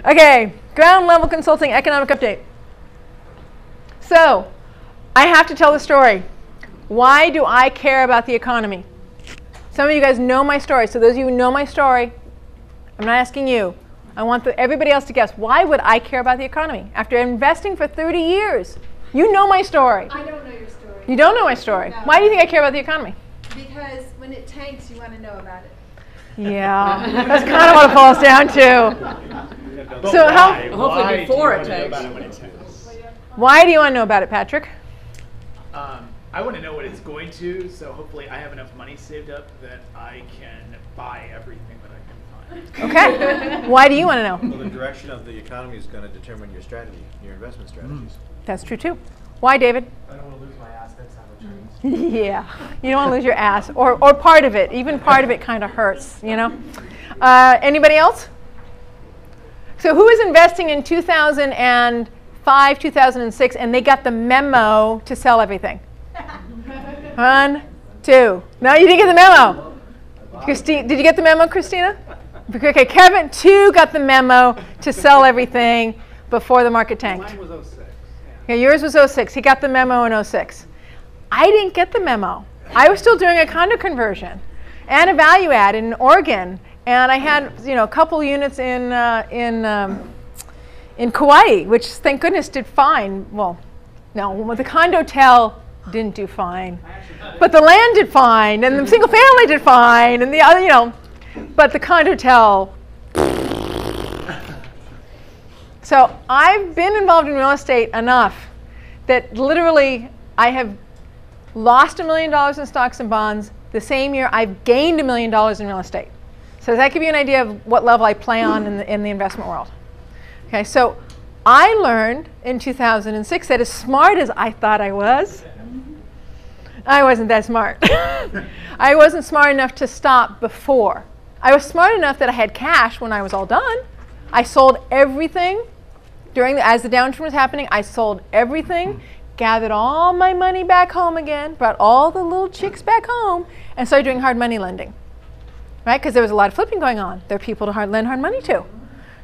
Okay, Ground Level Consulting Economic Update. So, I have to tell the story. Why do I care about the economy? Some of you guys know my story. So those of you who know my story, I'm not asking you. I want everybody else to guess. Why would I care about the economy? After investing for 30 years, you know my story. I don't know your story. You don't know my story. No. Why do you think I care about the economy? Because when it tanks, you want to know about it. Yeah, that's kind of what it boils down to. But So why? how? Hopefully before it Why do you takes. wanna know about it when it tanks? Why do you want to know about it, Patrick? I want to know what it's going to, so hopefully I have enough money saved up that I can buy everything that I can find. Okay. Why do you want to know? Well, the direction of the economy is going to determine your strategy, your investment strategies. That's true too. Why, David? I don't want to lose my assets on the trees. Yeah, you don't want to lose your ass, or part of it. Even part of it kind of hurts, you know. Anybody else? So who is investing in 2005, 2006, and they got the memo to sell everything? 1, 2. No, you didn't get the memo. Christine, did you get the memo, Christina? Okay, Kevin, 2 got the memo to sell everything before the market tanked. Mine was 06. Okay, yours was 06. He got the memo in 06. I didn't get the memo. I was still doing a condo conversion and a value add in Oregon, and I had a couple units in Kauai, which thank goodness did fine. Well, no, the condotel didn't do fine, but the land did fine, and the single family did fine, and the other, but the condotel. So I've been involved in real estate enough that literally I have lost $1 million in stocks and bonds. The same year I've gained $1 million in real estate. So does that give you an idea of what level I play on in the investment world? Okay, so I learned in 2006 that as smart as I thought I wasn't that smart. I wasn't smart enough to stop before. I was smart enough that I had cash when I was all done. I sold everything as the downturn was happening. I sold everything, gathered all my money back home again, brought all the little chicks back home, and started doing hard money lending, right? Because there was a lot of flipping going on. There are people to lend hard money to,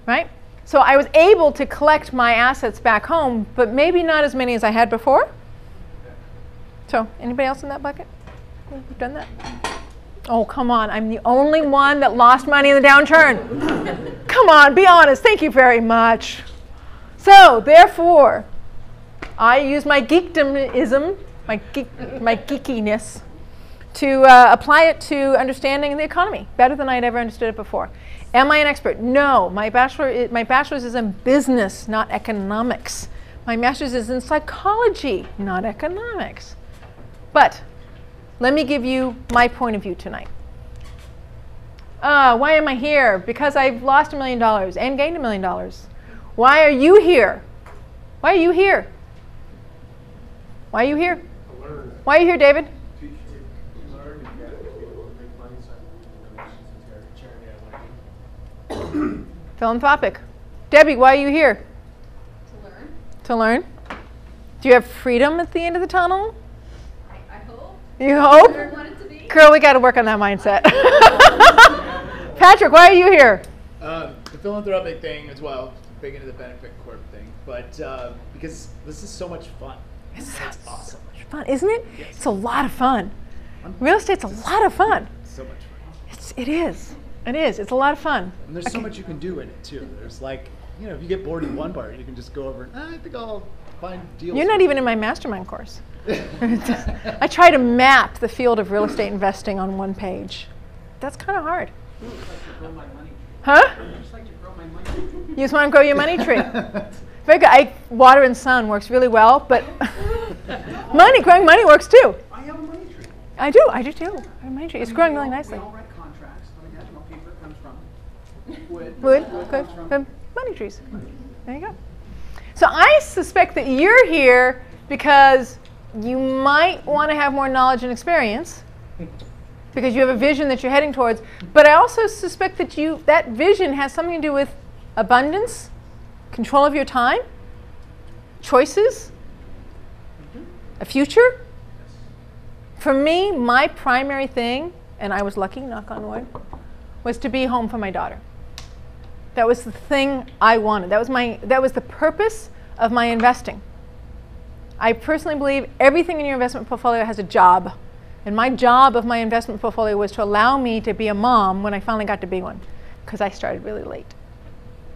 right? So I was able to collect my assets back home, but maybe not as many as I had before. So anybody else in that bucket? You've done that? Oh, come on. I'm the only one that lost money in the downturn. Come on, be honest. Thank you very much. So therefore, I use my geekdomism, my geekiness, to apply it to understanding the economy better than I'd ever understood it before. Am I an expert? No. My bachelor's is in business, not economics. My master's is in psychology, not economics. But let me give you my point of view tonight. Why am I here? Because I've lost $1 million and gained $1 million. Why are you here? Why are you here? Why are you here? Why are you here, David? Philanthropic. Debbie, why are you here? To learn. To learn. Do you have freedom at the end of the tunnel? I hope. You hope? I want it to be. Girl, we got to work on that mindset. Patrick, why are you here? The philanthropic thing as well, big into the benefit corp thing, but because this is so much fun. It's awesome. So much fun, isn't it? Yes. It's a lot of fun. Real estate's a lot of fun. So much fun. It is. It is. It's a lot of fun. And there's so much you can do in it too. There's like, if you get bored in one part, you can just go over and I think I'll find deals. You're not even in my mastermind course. I try to map the field of real estate investing on one page. That's kind of hard. Huh? You just want to grow your money tree. Very good. Water and sun works really well, but growing money works too. I have a money tree. I do too. I have a money tree. It's growing really nicely. We all write contracts. I mean, what paper comes from? Wood. Wood, good. comes from- Good. Money trees. There you go. So I suspect that you're here because you might want to have more knowledge and experience because you have a vision that you're heading towards. But I also suspect that that vision has something to do with abundance, control of your time, choices, a future. For me, my primary thing, and I was lucky, knock on wood, was to be home for my daughter. That was the thing I wanted. That was the purpose of my investing. I personally believe everything in your investment portfolio has a job. And my job of my investment portfolio was to allow me to be a mom when I finally got to be one, because I started really late.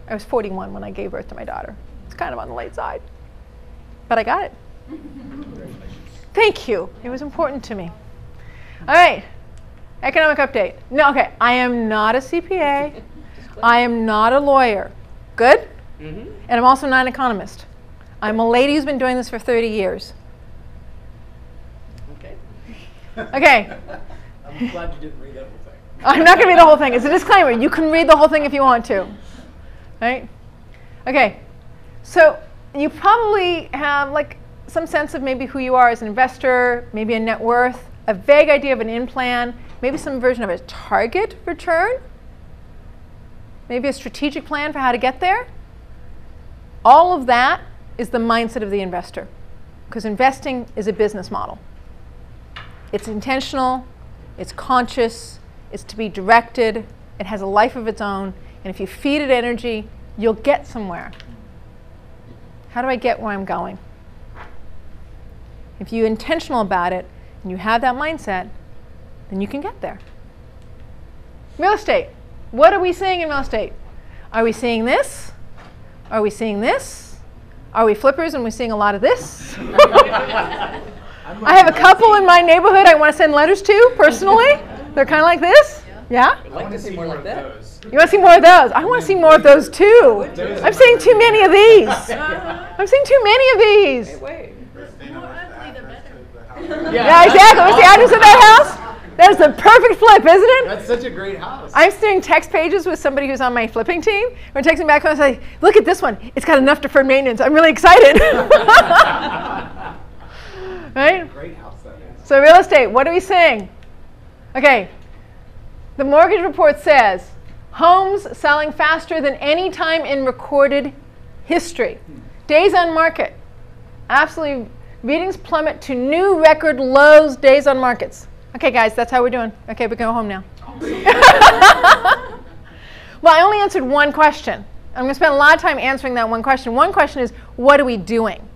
I was 41 when I gave birth to my daughter. It's kind of on the late side. But I got it. Thank you. It was important to me. All right. Economic update. No, okay. I am not a CPA. I am not a lawyer. Good? And I'm also not an economist. I'm a lady who's been doing this for 30 years. Okay. Okay. I'm glad you didn't read that whole thing. I'm not going to read the whole thing. It's a disclaimer. You can read the whole thing if you want to. Right? Okay. So you probably have like some sense of maybe who you are as an investor, maybe a net worth, a vague idea of an in plan, maybe some version of a target return, maybe a strategic plan for how to get there. All of that is the mindset of the investor, because investing is a business model. It's intentional, it's conscious, it's to be directed, it has a life of its own, and if you feed it energy, you'll get somewhere. How do I get where I'm going? If you're intentional about it and you have that mindset, then you can get there. Real estate. What are we seeing in real estate? Are we seeing this? Are we seeing this? Are we flippers and we're seeing a lot of this? I have a couple in my neighborhood I want to send letters to personally. They're kind of like this. Yeah? I'd like to see more like that. You want to see more of those? I want to see more of those too. I'm seeing too many of these. I'm seeing too many of these. Hey, wait. Yeah, exactly. What's the address of that house? That's the perfect flip, isn't it? That's such a great house. I'm doing text pages with somebody who's on my flipping team. We're texting back and I say, look at this one. It's got enough deferred maintenance. I'm really excited. Right? Great house that is. So real estate, what are we seeing? Okay. The mortgage report says homes selling faster than any time in recorded history. Days on market. Absolutely. Readings plummet to new record lows, days on markets. Okay, guys, that's how we're doing. Okay, we can go home now. Well, I only answered one question. I'm going to spend a lot of time answering that one question. One question is, what are we doing?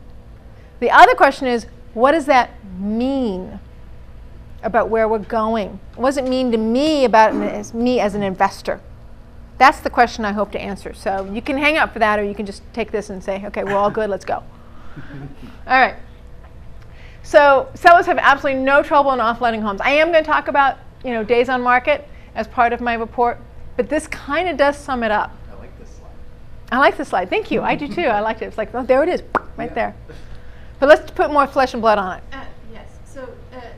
The other question is, what does that mean about where we're going? What does it mean to me about me as an investor? That's the question I hope to answer. So you can hang out for that, or you can just take this and say, okay, we're all good, let's go. All right. So sellers have absolutely no trouble in offloading homes. I am going to talk about days on market as part of my report, but this kind of does sum it up. I like this slide. I like this slide. Thank you. I do too. I liked it. It's like, oh, there it is, right there. But let's put more flesh and blood on it. Yes. So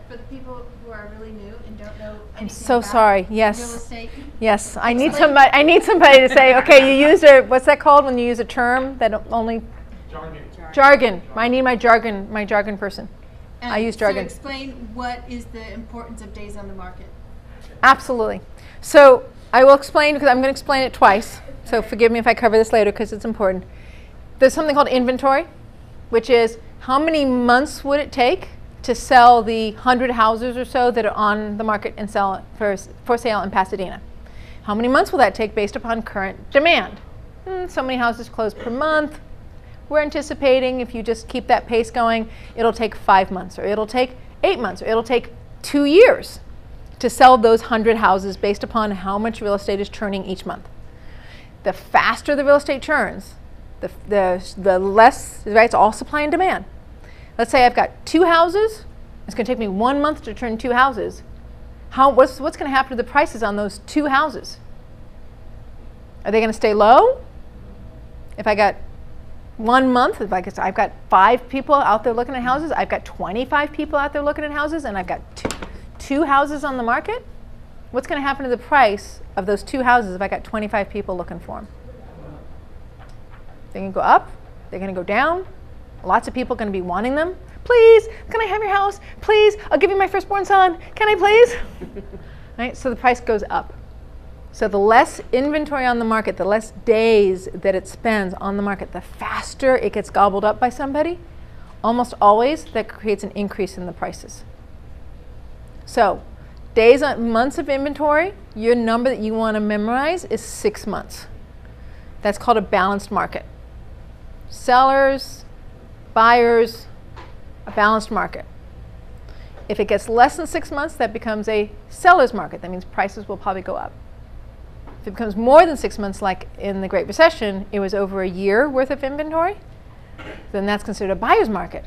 for the people who are really new and don't know anything I'm so about sorry. real Yes. estate, Yes. I need somebody to say, okay, you used a, what's that called when you use a term that only jargon. I need my jargon person. I use jargon. So explain what is the importance of days on the market. Absolutely. So I will explain, because I'm going to explain it twice. So forgive me if I cover this later because it's important. There's something called inventory, which is how many months would it take to sell the 100 houses or so that are on the market and sell for sale in Pasadena. How many months will that take based upon current demand? So many houses close per month. We're anticipating if you just keep that pace going, it'll take 5 months, or it'll take 8 months, or it'll take 2 years to sell those 100 houses based upon how much real estate is churning each month. The faster the real estate churns, the less, right, it's all supply and demand. Let's say I've got 2 houses, it's going to take me 1 month to turn 2 houses. What's going to happen to the prices on those 2 houses? Are they going to stay low? If I got 1 month, if I've got 5 people out there looking at houses, I've got 25 people out there looking at houses, and I've got two houses on the market, what's going to happen to the price of those 2 houses if I got 25 people looking for them? They're going to go up, they're going to go down. Lots of people are going to be wanting them. Please, can I have your house? Please, I'll give you my firstborn son. Can I please? Right? So the price goes up. So the less inventory on the market, the less days that it spends on the market, the faster it gets gobbled up by somebody. Almost always that creates an increase in the prices. So months of inventory, your number that you want to memorize is 6 months. That's called a balanced market. Sellers, buyers, a balanced market. If it gets less than 6 months, that becomes a seller's market. That means prices will probably go up. If it becomes more than 6 months, like in the Great Recession, it was over a year worth of inventory, then that's considered a buyer's market.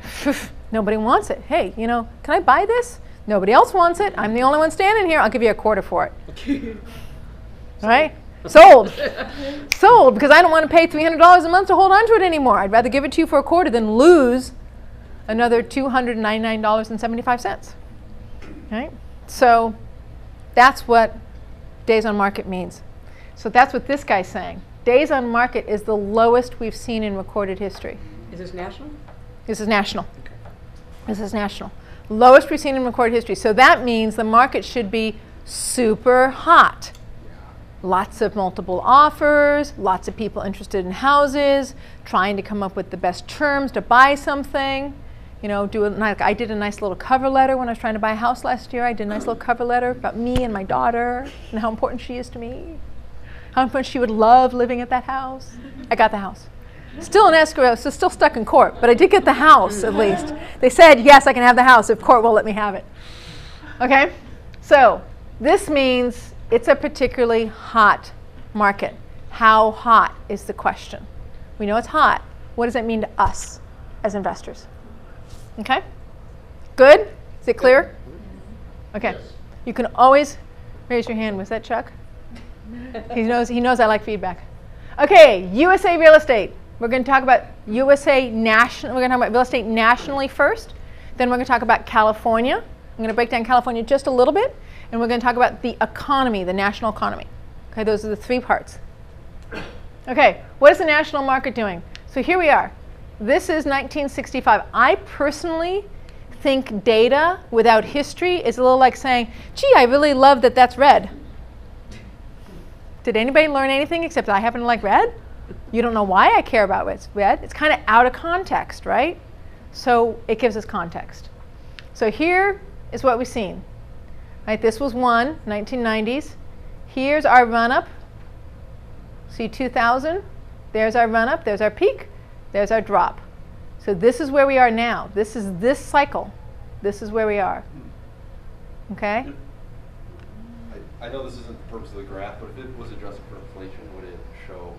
Nobody wants it. Hey, you know, can I buy this? Nobody else wants it. I'm the only one standing here. I'll give you a quarter for it. All right? Sold. Sold, because I don't want to pay $300 a month to hold on to it anymore. I'd rather give it to you for a quarter than lose another $299.75. Right? So that's what days on market means. So that's what this guy's saying. Days on market is the lowest we've seen in recorded history. Is this national? This is national. This is national. Lowest we've seen in recorded history. So that means the market should be super hot. Lots of multiple offers, lots of people interested in houses, trying to come up with the best terms to buy something. You know, I did a nice little cover letter when I was trying to buy a house last year. I did a nice little cover letter about me and my daughter and how important she is to me. How important she would love living at that house. I got the house. Still in escrow, so still stuck in court, but I did get the house at least. They said, yes, I can have the house if court will let me have it. Okay? So this means it's a particularly hot market. How hot is the question? We know it's hot. What does that mean to us as investors? Okay? Good? Is it clear? Okay. Yes. You can always raise your hand. Was that Chuck? He knows I like feedback. Okay, USA real estate. We're going to talk about USA national. We're going to talk about real estate nationally first. Then we're going to talk about California. I'm going to break down California just a little bit. And we're going to talk about the economy, the national economy. Okay, those are the 3 parts. Okay, what is the national market doing? So here we are. This is 1965. I personally think data without history is a little like saying, gee, I really love that that's red. Did anybody learn anything except I happen to like red? You don't know why I care about what's red. It's kind of out of context, right? So it gives us context. So here is what we've seen. Right, this was 1990s. Here's our run-up. See 2000? There's our run-up. There's our peak. There's our drop. So this is where we are now. This is this cycle. This is where we are. Okay? I know this isn't the purpose of the graph, but if it was adjusted for inflation, would it show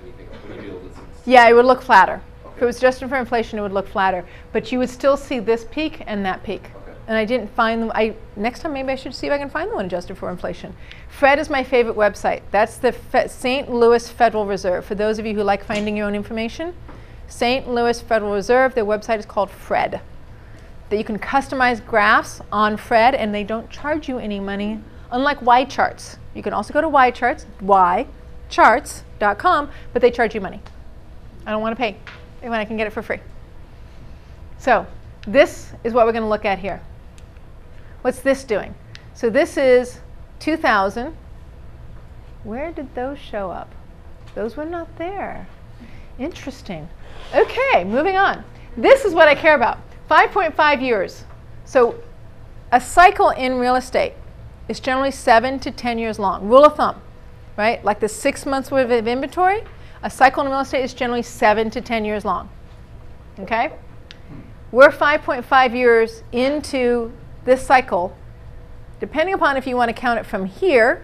anything? Would you be able to see? Yeah, it would look flatter. Okay. If it was adjusted for inflation, it would look flatter. But you would still see this peak and that peak. Okay. And I didn't find them. Next time maybe I should see if I can find the one adjusted for inflation. Fred is my favorite website. That's the St. Louis Federal Reserve. For those of you who like finding your own information, St. Louis Federal Reserve, their website is called Fred. That you can customize graphs on Fred and they don't charge you any money, unlike Y charts. You can also go to Y charts, ycharts.com, but they charge you money. I don't want to pay when I can get it for free. So this is what we're going to look at here. What's this doing? So this is 2000. Where did those show up? Those were not there. Interesting. Okay, moving on. This is what I care about. 5.5 years. So a cycle in real estate is generally 7 to 10 years long. Rule of thumb, right? Like the 6 months worth of inventory, a cycle in real estate is generally 7 to 10 years long. Okay? We're 5.5 years into this cycle. Depending upon if you want to count it from here,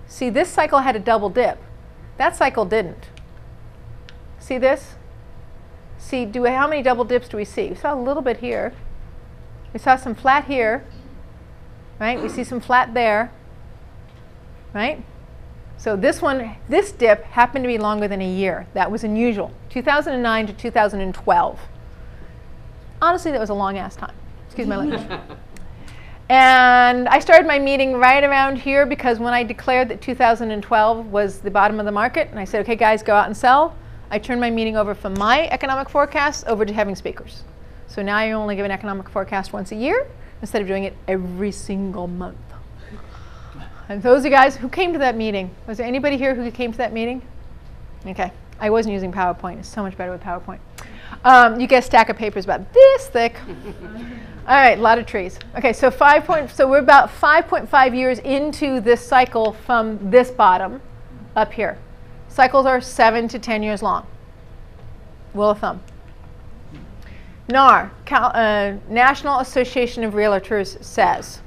see this cycle had a double dip. That cycle didn't. See this? See, how many double dips do we see? We saw a little bit here. We saw some flat here, right? We see some flat there, right? So this dip happened to be longer than a year. That was unusual. 2009 to 2012. Honestly, that was a long-ass time. Excuse my language. And I started my meeting right around here because when I declared that 2012 was the bottom of the market, and I said, okay, guys, go out and sell, I turned my meeting over from my economic forecast over to having speakers. So now you only give an economic forecast once a year instead of doing it every single month. And those of you guys who came to that meeting, was there anybody here who came to that meeting? Okay. I wasn't using PowerPoint. It's so much better with PowerPoint. You get a stack of papers about this thick. All right, a lot of trees. Okay, so we're about 5.5 years into this cycle from this bottom up here. Cycles are 7 to 10 years long. Rule of thumb. NAR, National Association of Realtors, says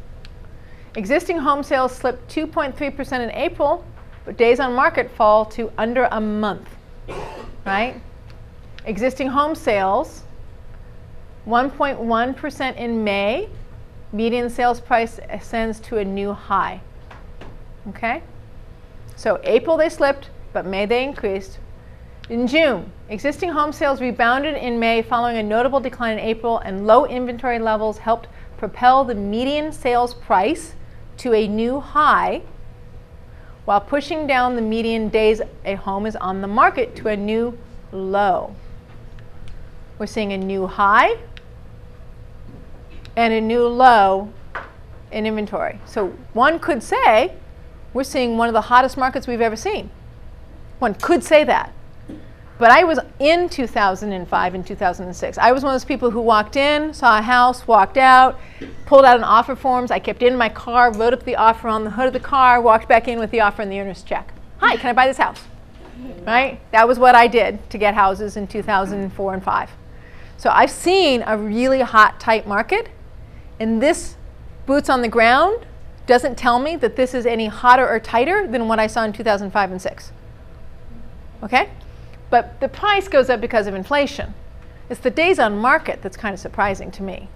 existing home sales slipped 2.3% in April, but days on market fall to under a month. Right? Existing home sales, 1.1% in May. Median sales price ascends to a new high. Okay? So April they slipped, but May they increased. In June, existing home sales rebounded in May following a notable decline in April, and low inventory levels helped propel the median sales price to a new high, while pushing down the median days a home is on the market to a new low. We're seeing a new high and a new low in inventory. So one could say we're seeing one of the hottest markets we've ever seen. One could say that. But I was in 2005 and 2006. I was one of those people who walked in, saw a house, walked out, pulled out an offer forms. I kept it in my car, wrote up the offer on the hood of the car, walked back in with the offer and the owner's check. Hi, can I buy this house? Right? That was what I did to get houses in 2004 and 5. So I've seen a really hot, tight market. And this boots on the ground doesn't tell me that this is any hotter or tighter than what I saw in 2005 and 6. Okay? But the price goes up because of inflation. It's the days on market that's kind of surprising to me.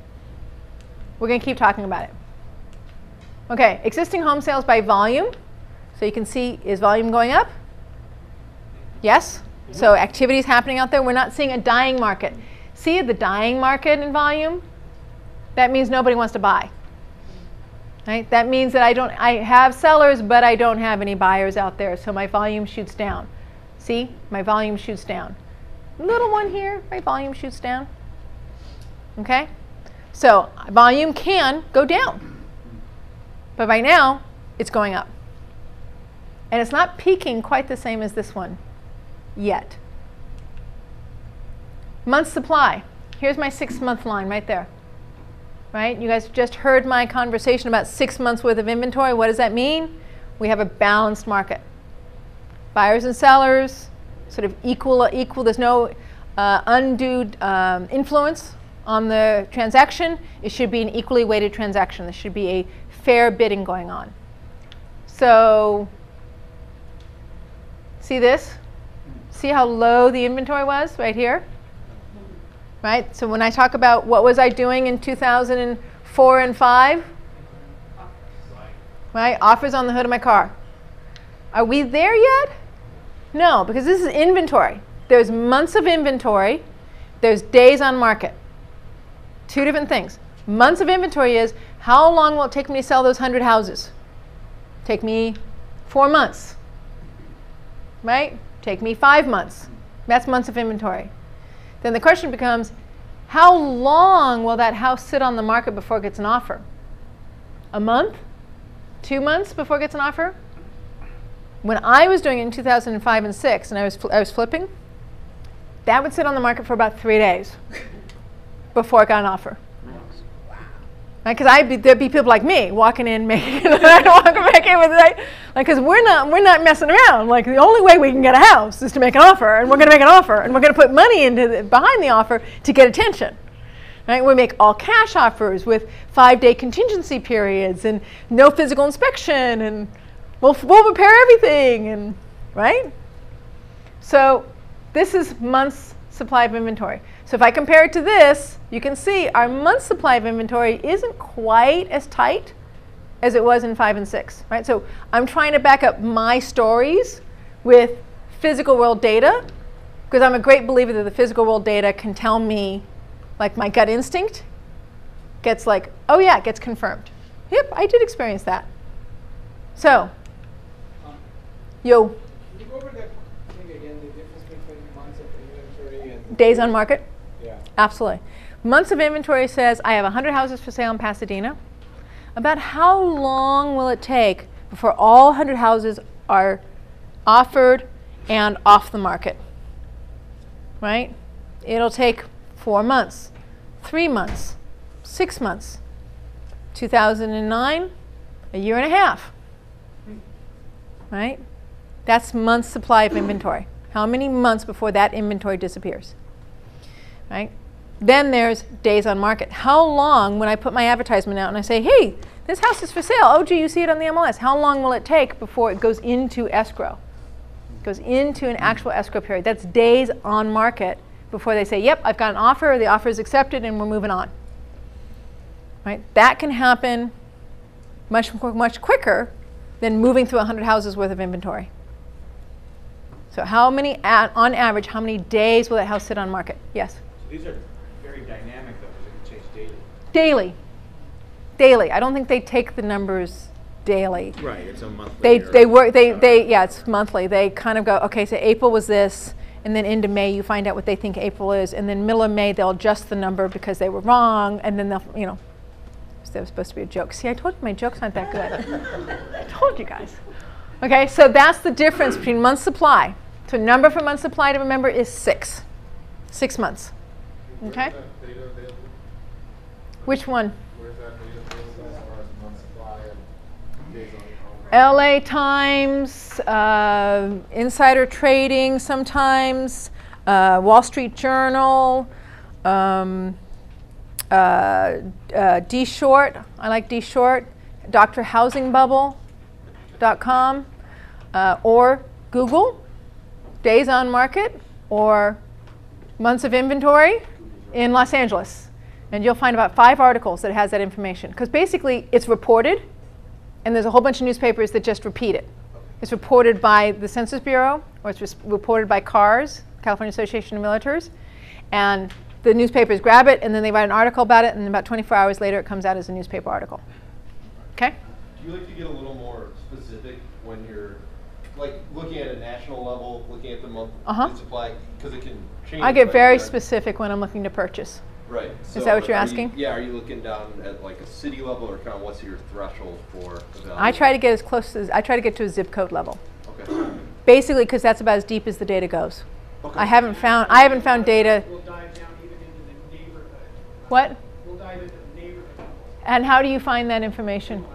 We're going to keep talking about it. Okay, existing home sales by volume. So you can see, is volume going up? Yes? So activity is happening out there. We're not seeing a dying market. See the dying market in volume? That means nobody wants to buy. Right? That means that I have sellers, but I don't have any buyers out there, so my volume shoots down. See, my volume shoots down. Little one here, my volume shoots down. Okay? So volume can go down. But right now, it's going up. And it's not peaking quite the same as this one yet. Month supply. Here's my 6-month line right there. Right? You guys just heard my conversation about 6 months worth of inventory. What does that mean? We have a balanced market. Buyers and sellers, sort of equal. There's no undue influence on the transaction. It should be an equally weighted transaction. There should be a fair bidding going on. So, see this? See how low the inventory was right here? Right? So when I talk about what was I doing in 2004 and 5? Right? Offers on the hood of my car. Are we there yet? No, because this is inventory. There's months of inventory. There's days on market. Two different things. Months of inventory is how long will it take me to sell those 100 houses? Take me 4 months. Right? Take me 5 months. That's months of inventory. Then the question becomes, how long will that house sit on the market before it gets an offer? A month? 2 months before it gets an offer? When I was doing it in 2005 and 6, and I was flipping, that would sit on the market for about 3 days before it got an offer. Right? Because there'd be people like me walking in, making walking back in with like, because we're not messing around. Like the only way we can get a house is to make an offer, and we're going to make an offer, and we're going to put money behind the offer to get attention. Right? We make all cash offers with 5-day contingency periods and no physical inspection, and we'll repair everything, and right? So this is months supply of inventory. So if I compare it to this, you can see our month supply of inventory isn't quite as tight as it was in 5 and 6, right? So I'm trying to back up my stories with physical world data, because I'm a great believer that the physical world data can tell me, like my gut instinct gets like, oh yeah, it gets confirmed. Yep, I did experience that. So, yo. Can you go over that thing again, the difference between months of inventory and Days on market? Yeah. Absolutely. Months of inventory says I have 100 houses for sale in Pasadena. About how long will it take before all 100 houses are offered and off the market? Right? It'll take 4 months, 3 months, 6 months. 2009, a year and a half. Right? That's month's supply of inventory. How many months before that inventory disappears? Right? Then there's days on market. How long, when I put my advertisement out and I say, hey, this house is for sale. Oh, gee, you see it on the MLS. How long will it take before it goes into escrow? It goes into an actual escrow period. That's days on market before they say, yep, I've got an offer, the offer is accepted, and we're moving on. Right? That can happen much quicker than moving through 100 houses worth of inventory. So how many, on average, how many days will that house sit on market? Yes? So these are very dynamic, though, because it can change Daily. Daily. I don't think they take the numbers daily. Right, it's a monthly. Yeah, it's monthly. They kind of go, okay, so April was this, and then into May you find out what they think April is, and then middle of May they'll adjust the number because they were wrong, and then they'll, you know, that was supposed to be a joke. See, I told you my jokes aren't that good. I told you guys. Okay, so that's the difference between month supply. So number for month supply to remember is 6. 6 months. Okay? Which one? LA Times, Insider Trading sometimes, Wall Street Journal, D Short, I like D Short, drhousingbubble.com, or Google, days on market, or months of inventory in Los Angeles. And you'll find about 5 articles that has that information. Because basically it's reported, and there's a whole bunch of newspapers that just repeat it. It's reported by the Census Bureau, or it's reported by CARS, California Association of Realtors, and the newspapers grab it, and then they write an article about it, and about 24 hours later it comes out as a newspaper article. Okay? Do you like to get a little more specific when you're like looking at a national level, looking at the monthly supply, because it can change? I get very specific when I'm looking to purchase. Right. So is that what you're asking? Are you looking down at like a city level, or kind of what's your threshold for evaluation? I try to get as close as, I try to get to a zip code level. Okay. Basically, because that's about as deep as the data goes. Okay. I haven't found data. We'll dive down even into the neighborhood. What? We'll dive into the neighborhood level. And how do you find that information?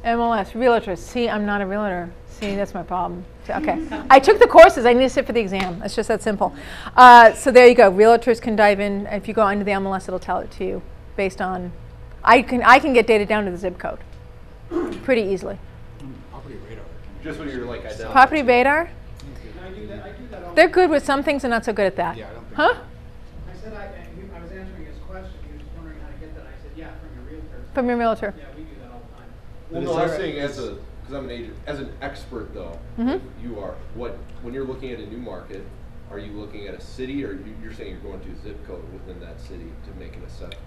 MLS, realtors. See, I'm not a realtor. See, that's my problem. So, okay. I took the courses. I need to sit for the exam. It's just that simple. So there you go. Realtors can dive in. If you go into the MLS, it'll tell it to you based on, I can get data down to the zip code pretty easily. Property radar. Just when you're like identifying. Property radar? I do that all They're good with some things and not so good at that. Yeah, I don't think Huh? so. I said I was answering his question. He was just wondering how to get that. I said, yeah, from your realtor. From your realtor. Yeah, we do that all the time. Well, no, I was saying because I'm an agent, as an expert though, you are, when you're looking at a new market, are you looking at a city, or you're saying you're going to a zip code within that city to make an assumption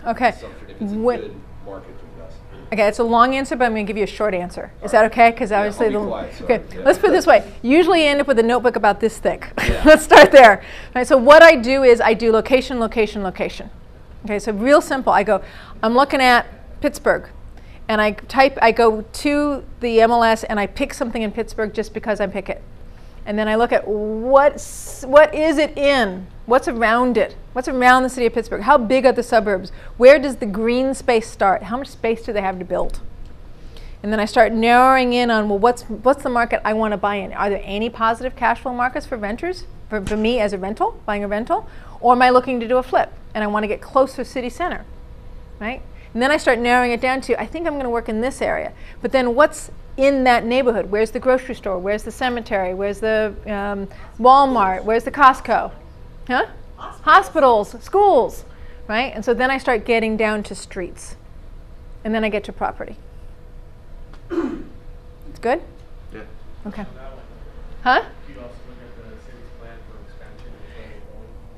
Okay. if it's a good market to invest in? Okay, it's a long answer, but I'm going to give you a short answer. Is that okay? Because obviously, I'll be quiet, sorry. okay. Yeah. Let's put it this way. Usually, you end up with a notebook about this thick. Yeah. Let's start there. All right, so what I do is I do location, location, location. Okay, so real simple. I'm looking at Pittsburgh, and I go to the MLS and I pick something in Pittsburgh just because I pick it, and then I look at what is it in. What's around it? What's around the city of Pittsburgh? How big are the suburbs? Where does the green space start? How much space do they have to build? And then I start narrowing in on, well, what's the market I want to buy in? Are there any positive cash flow markets for renters? For me as a rental, buying a rental? Or am I looking to do a flip and I want to get closer city center, right? And then I start narrowing it down to, I think I'm going to work in this area. But then what's in that neighborhood? Where's the grocery store? Where's the cemetery? Where's the Walmart? Where's the Costco? Huh? Hospitals, schools, right? And so then I start getting down to streets. And then I get to property. It's good? Yeah. Okay. Huh? Do you also look at the city's plan for expansion?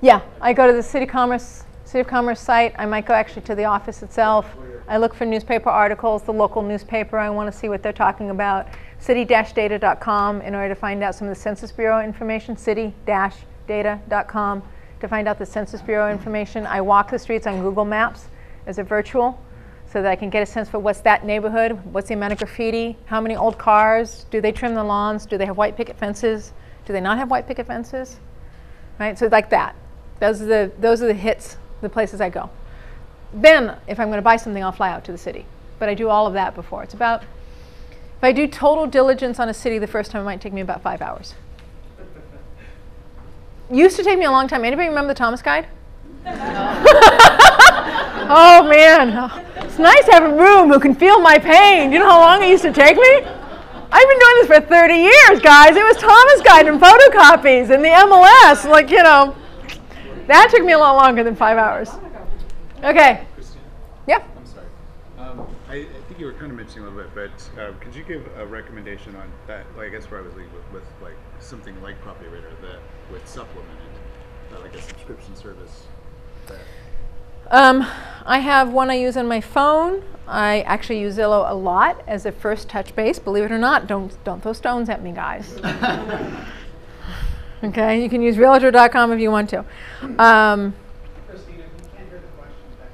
Yeah, I go to the City of Commerce site. I might go actually to the office itself. I look for newspaper articles, the local newspaper. I want to see what they're talking about. City-data.com in order to find out some of the Census Bureau information. City-data.com to find out the Census Bureau information. I walk the streets on Google Maps as a virtual so that I can get a sense for what's that neighborhood, what's the amount of graffiti, how many old cars, do they trim the lawns, do they have white picket fences, do they not have white picket fences, right? So like that. Those are the hits, the places I go. Then, if I'm going to buy something, I'll fly out to the city. But I do all of that before. It's about If I do total diligence on a city the first time, it might take me about 5 hours. Used to take me a long time. Anybody remember the Thomas Guide? Oh man, it's nice to have a room who can feel my pain. You know how long it used to take me? I've been doing this for 30 years, guys. It was Thomas Guide and photocopies and the MLS. Like, you know, that took me a lot longer than 5 hours. Okay. Christina? Yeah. I'm sorry. I think you were kind of mentioning a little bit, but could you give a recommendation on that? Like, I guess where I was leading with like something like Property Radar that would supplement it, like a subscription service. I have one I use on my phone. I actually use Zillow a lot as a first touch base. Believe it or not, don't throw stones at me, guys. Okay, you can use Realtor.com if you want to. Christina, you can't hear the question back.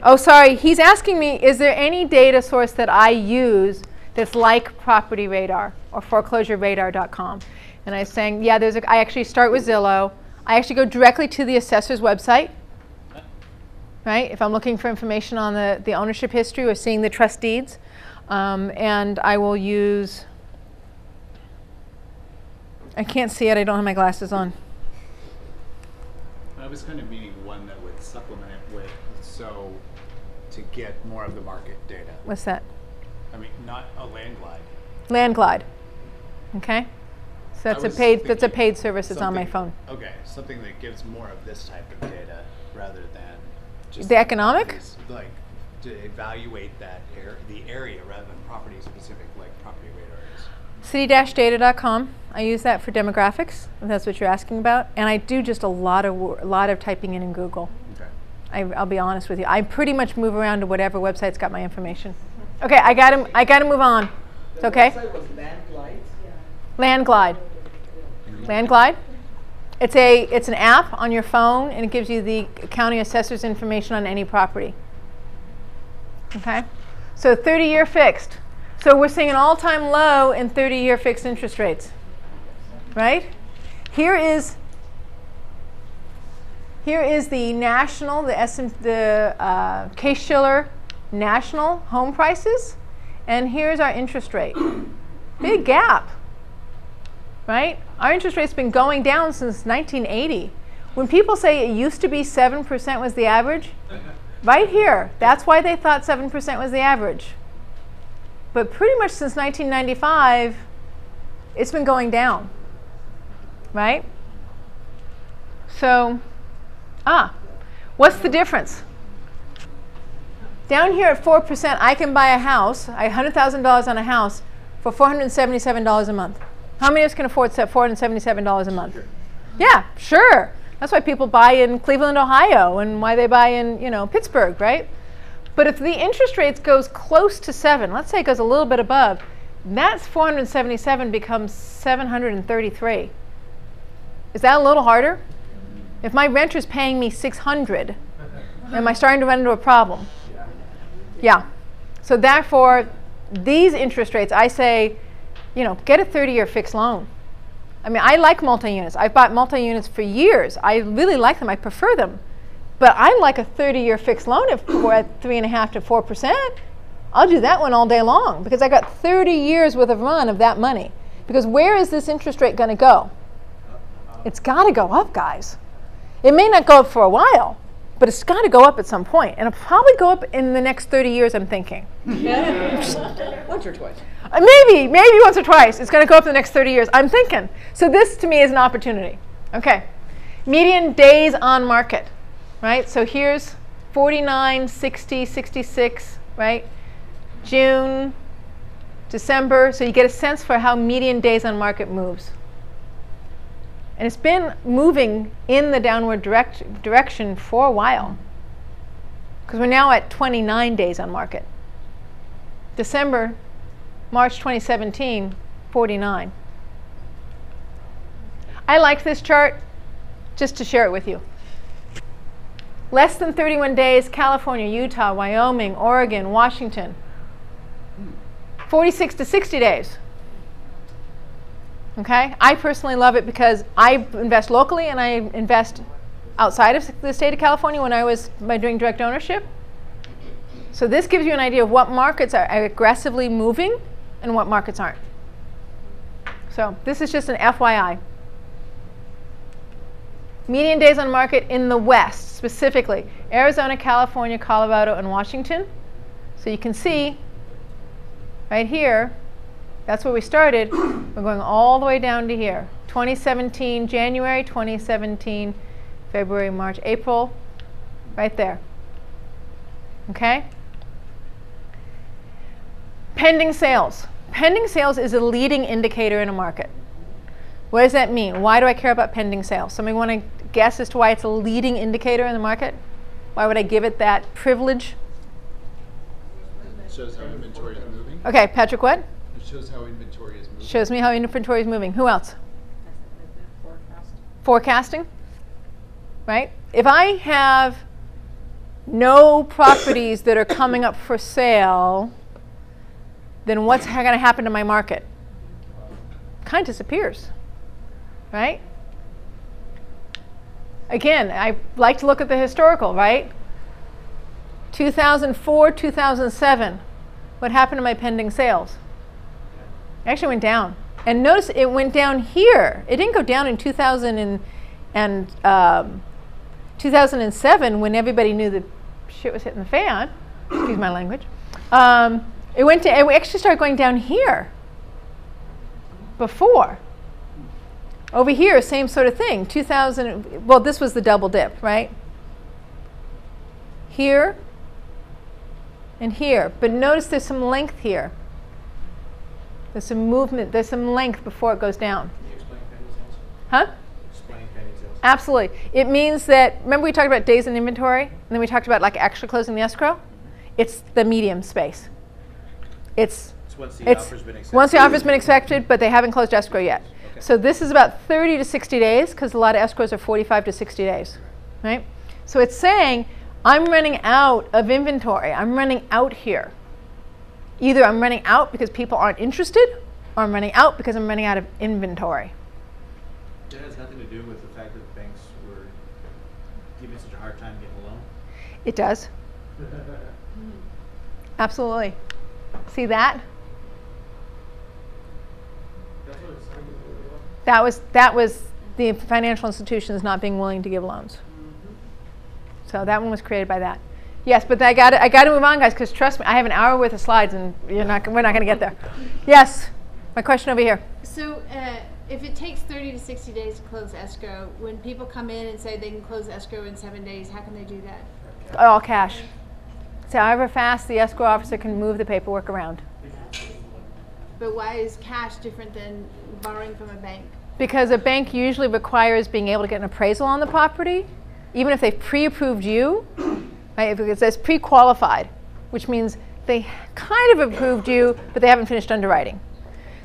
Oh, sorry. He's asking me, is there any data source that I use that's like Property Radar or ForeclosureRadar.com? And I was saying, yeah, I actually start with Zillow. I actually go directly to the assessor's website. Right? If I'm looking for information on the ownership history or seeing the trust deeds. And I will use, I can't see it, I don't have my glasses on. I was kind of meaning one that would supplement it with, so to get more of the market data. What's that? I mean, not a land glide. Landglide. Okay? So that's a paid service that's on my phone. Okay, something that gives more of this type of data rather than just The economic? properties, like to evaluate that the area rather than property specific, like Property Radar is. City-data.com. I use that for demographics, if that's what you're asking about. And I do just a lot of typing in Google. Okay. I'll be honest with you. I pretty much move around to whatever website's got my information. Okay, I got to move on. It's okay? The website was Landglide. Landglide. Landglide. It's an app on your phone, and it gives you the county assessor's information on any property. Okay? So 30-year fixed. So we're seeing an all-time low in 30-year fixed interest rates. Right? Here is the national, the Case-Shiller national home prices, and here's our interest rate. Big gap. Right? Our interest rate's been going down since 1980. When people say it used to be 7% was the average, right here, that's why they thought 7% was the average. But pretty much since 1995, it's been going down. Right? So, what's the difference? Down here at 4%, I can buy a house, $100,000 on a house, for $477 a month. How many of us can afford $477 a month? Sure. Yeah, sure. That's why people buy in Cleveland, Ohio, and why they buy in, Pittsburgh, right? But if the interest rates goes close to 7, let's say it goes a little bit above, that's 477 becomes 733. Is that a little harder? If my renter's paying me 600, am I starting to run into a problem? Yeah. So therefore, these interest rates, I say, get a 30-year fixed loan. I mean, I like multi-units. I've bought multi-units for years. I really like them. I prefer them. But I like a 30-year fixed loan at 3.5% to 4%. I'll do that one all day long because I got 30 years worth of run of that money. Because where is this interest rate going to go? It's got to go up, guys. It may not go up for a while, but it's got to go up at some point. And it'll probably go up in the next 30 years, I'm thinking. Once or twice. Maybe once or twice. It's going to go up in the next 30 years. I'm thinking. So this, to me, is an opportunity. Okay. Median days on market, right? So here's 49, 60, 66, right? June, December. So you get a sense for how median days on market moves. And it's been moving in the downward direction for a while. Because we're now at 29 days on market. March 2017, 49. I liked this chart just to share it with you. Less than 31 days, California, Utah, Wyoming, Oregon, Washington. 46 to 60 days. Okay? I personally love it because I invest locally and I invest outside of the state of California when I was doing direct ownership. So this gives you an idea of what markets are aggressively moving and what markets aren't. So this is just an FYI. Median days on market in the West, specifically Arizona, California, Colorado, and Washington. So you can see right here, that's where we started. We're going all the way down to here. 2017, January, 2017, February, March, April, right there. Okay? Pending sales. Pending sales is a leading indicator in a market. What does that mean? Why do I care about pending sales? Somebody want to guess as to why it's a leading indicator in the market? Why would I give it that privilege? It shows how inventory is moving. Okay, Patrick, what? It shows how inventory is moving. Shows me how inventory is moving. Who else? Forecasting. Right? If I have no properties that are coming up for sale, then what's going to happen to my market? Kind of disappears. Right? Again, I like to look at the historical, right? 2004, 2007. What happened to my pending sales? It actually went down. And notice it went down here. It didn't go down in 2007 when everybody knew that shit was hitting the fan. Excuse my language. It actually started going down here before. Over here, same sort of thing. 2000. Well, this was the double dip, right? Here and here. But notice there's some length here. There's some movement. There's some length before it goes down. Can you explain pending sales? Huh? Explain pending sales. Absolutely. It means that, remember we talked about days in inventory? And then we talked about like actually closing the escrow? It's the medium space. It's once the offer's been accepted. Once the offer's been accepted, but they haven't closed escrow yet. Okay. So this is about 30 to 60 days, because a lot of escrows are 45 to 60 days, right? So it's saying, I'm running out of inventory. I'm running out here. Either I'm running out because people aren't interested, or I'm running out because I'm running out of inventory. That has nothing to do with the fact that the banks were giving such a hard time getting a loan? It does. Absolutely. See that? That's what it's saying. That was the financial institutions not being willing to give loans. So that one was created by that. Yes, but I got to move on, guys, because trust me, I have an hour worth of slides, and we're not going to get there. Yes, my question over here. So if it takes 30 to 60 days to close escrow, when people come in and say they can close escrow in 7 days, how can they do that? All cash. So however fast the escrow officer can move the paperwork around. But why is cash different than borrowing from a bank? Because a bank usually requires being able to get an appraisal on the property, even if they've pre-approved you. Right? It says pre-qualified, which means they kind of approved you, but they haven't finished underwriting.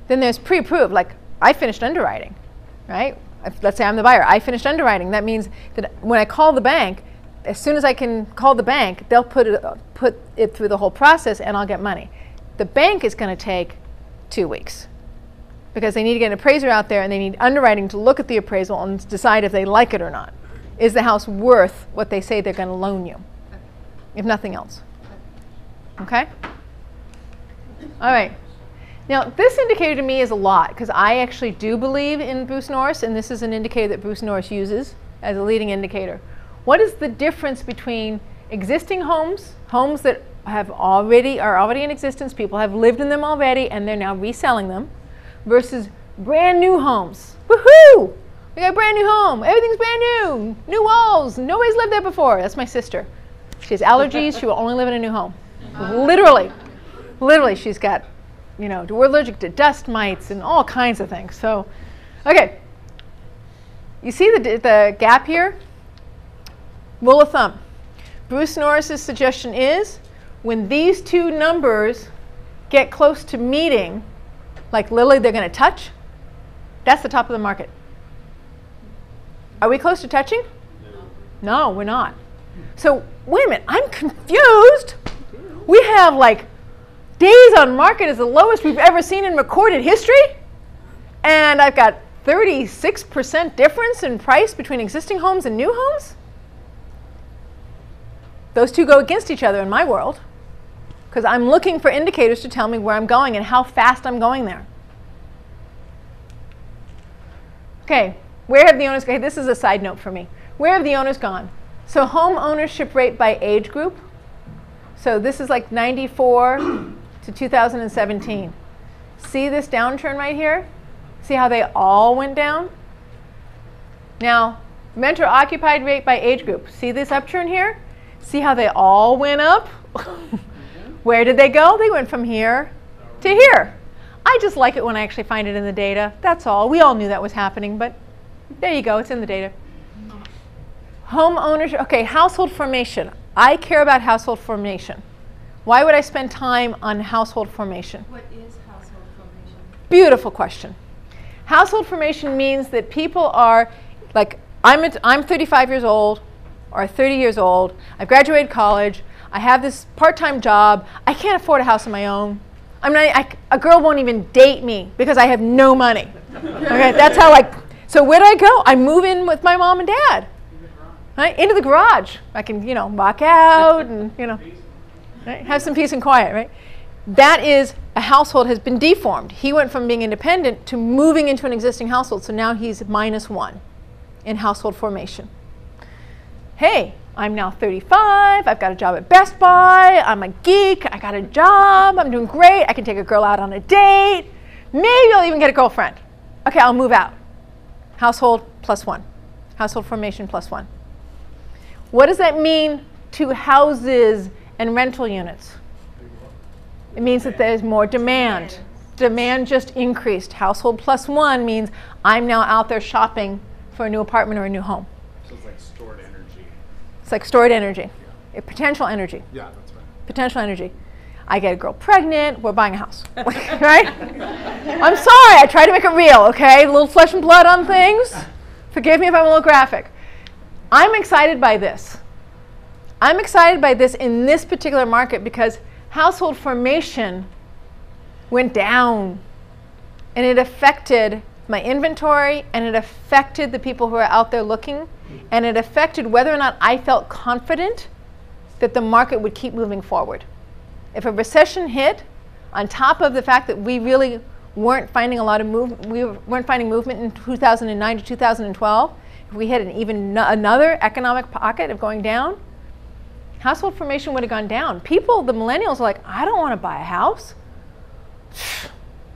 Then there's pre-approved, like I finished underwriting, right? Let's say I'm the buyer. I finished underwriting. That means that when I call the bank, as soon as I can call the bank, they'll put it through the whole process, and I'll get money. The bank is going to take 2 weeks because they need to get an appraiser out there, and they need underwriting to look at the appraisal and decide if they like it or not. Is the house worth what they say they're going to loan you? If nothing else. Okay? All right. Now, this indicator to me is a lot, because I actually do believe in Bruce Norris, and this is an indicator that Bruce Norris uses as a leading indicator. What is the difference between existing homes, homes that are already in existence, people have lived in them already, and they're now reselling them, versus brand new homes? Woohoo! We got a brand new home. Everything's brand new. New walls. Nobody's lived there before. That's my sister. She has allergies. She will only live in a new home. Literally, she's got, we're allergic to dust mites and all kinds of things. So, okay. You see the gap here? Rule of thumb. Bruce Norris's suggestion is when these two numbers get close to meeting, like literally they're going to touch, that's the top of the market. Are we close to touching? No, we're not. So wait a minute, I'm confused. We have like days on market is the lowest we've ever seen in recorded history, and I've got 36% difference in price between existing homes and new homes. Those two go against each other in my world. because I'm looking for indicators to tell me where I'm going and how fast I'm going there. Okay, where have the owners gone? This is a side note for me. Where have the owners gone? So home ownership rate by age group. So this is like 94 to 2017. See this downturn right here? See how they all went down? Now, renter occupied rate by age group. See this upturn here? See how they all went up? Where did they go? They went from here to here. I just like it when I actually find it in the data. That's all. We all knew that was happening, but there you go. It's in the data. Home ownership. Okay, household formation. I care about household formation. Why would I spend time on household formation? What is household formation? Beautiful question. Household formation means that people are, like, I'm 35 years old or 30 years old. I graduated college. I have this part-time job. I can't afford a house of my own. A girl won't even date me because I have no money. Okay, that's how so where do I go? I move in with my mom and dad. Right? Into the garage. I can, walk out and, right? Have some peace and quiet, right? That is, a household has been deformed. He went from being independent to moving into an existing household, so now he's -1 in household formation. Hey, I'm now 35, I've got a job at Best Buy, I'm a geek, I got a job, I'm doing great, I can take a girl out on a date, maybe I'll even get a girlfriend. Okay, I'll move out. Household +1. Household formation +1. What does that mean to houses and rental units? It means that there's more demand. Demand just increased. Household +1 means I'm now out there shopping for a new apartment or a new home. So it's like stored energy. It's like stored energy. Potential energy. Yeah, that's right. Potential energy. I get a girl pregnant, we're buying a house. Right? I'm sorry, I try to make it real, okay? A little flesh and blood on things. Forgive me if I'm a little graphic. I'm excited by this. I'm excited by this in this particular market because household formation went down and it affected my inventory and it affected the people who are out there looking and it affected whether or not I felt confident that the market would keep moving forward. If a recession hit, on top of the fact that we really weren't finding a lot of weren't finding movement in 2009 to 2012, if we hit another economic pocket of going down, household formation would have gone down. People, the millennials, are like, I don't want to buy a house.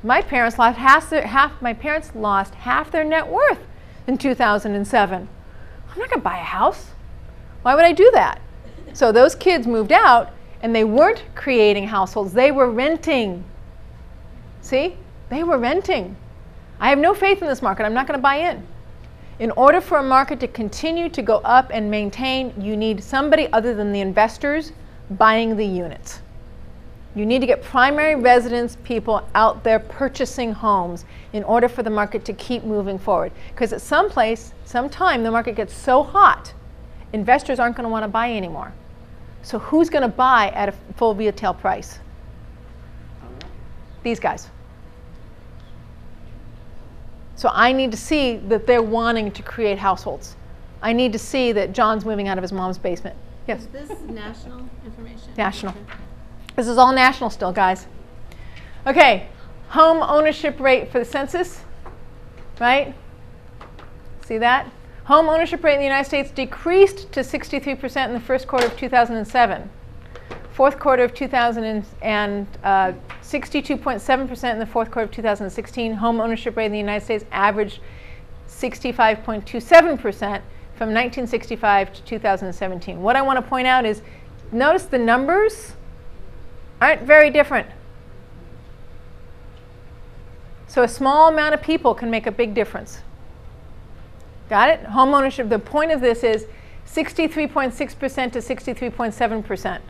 My parents lost half their net worth in 2007. I'm not going to buy a house. Why would I do that? So those kids moved out, and they weren't creating households. They were renting. See? They were renting. I have no faith in this market. I'm not going to buy in. In order for a market to continue to go up and maintain, you need somebody other than the investors buying the units. You need to get primary residence people out there purchasing homes in order for the market to keep moving forward. Because at some time, the market gets so hot, investors aren't going to want to buy anymore. So who's going to buy at a full retail price? These guys. So I need to see that they're wanting to create households. I need to see that John's moving out of his mom's basement. Yes? Is this national information? National. Okay. This is all national still, guys. Okay, home ownership rate for the census, right? See that? Home ownership rate in the United States decreased to 63% in the first quarter of 2007. Fourth quarter of 62.7% in the fourth quarter of 2016. Home ownership rate in the United States averaged 65.27% from 1965 to 2017. What I want to point out is, notice the numbers aren't very different. So a small amount of people can make a big difference. Got it? Home ownership, the point of this is 63.6% to 63.7%.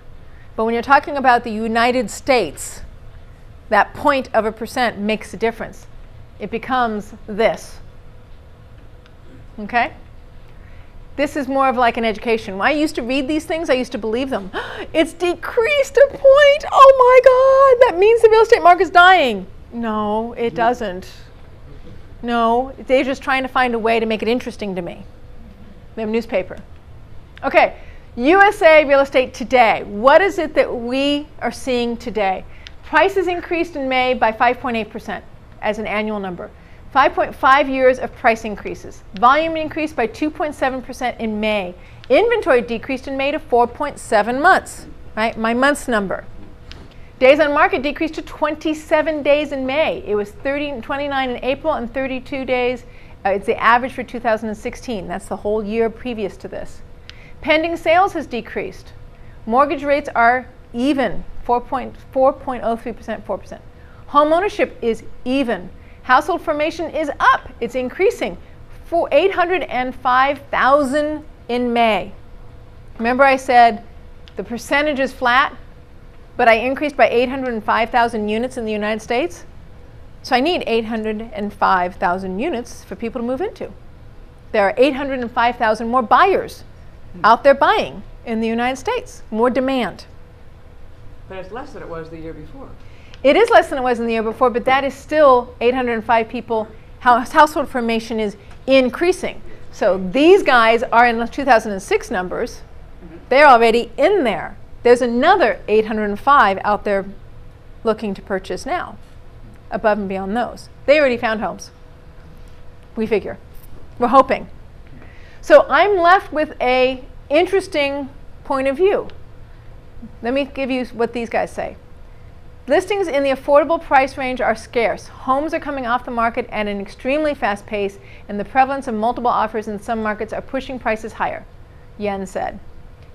But when you're talking about the United States, that 0.1% makes a difference. It becomes this. Okay? This is more of like an education. When I used to read these things, I used to believe them. It's decreased a point. Oh my God, that means the real estate market's dying. No, it doesn't. No, they're just trying to find a way to make it interesting to me. They have a newspaper. Okay, USA real estate today. What is it that we are seeing today? Prices increased in May by 5.8% as an annual number. 5.5 years of price increases. Volume increased by 2.7% in May. Inventory decreased in May to 4.7 months, right? My month's number. Days on market decreased to 27 days in May. It was 29 in April and 32 days. It's the average for 2016. That's the whole year previous to this. Pending sales has decreased. Mortgage rates are even, 4.03%, 4%. Home ownership is even. Household formation is up. It's increasing. For 805,000 in May. Remember I said the percentage is flat, but I increased by 805,000 units in the United States? So I need 805,000 units for people to move into. There are 805,000 more buyers out there buying in the United States. More demand. But it's less than it was the year before. It is less than it was in the year before, but that is still 805 people. Household formation is increasing. So these guys are in the 2006 numbers. They're already in there. There's another 805 out there looking to purchase now, above and beyond those. They already found homes, we figure. We're hoping. So I'm left with a interesting point of view. Let me give you what these guys say. Listings in the affordable price range are scarce. Homes are coming off the market at an extremely fast pace, and the prevalence of multiple offers in some markets are pushing prices higher, Yen said.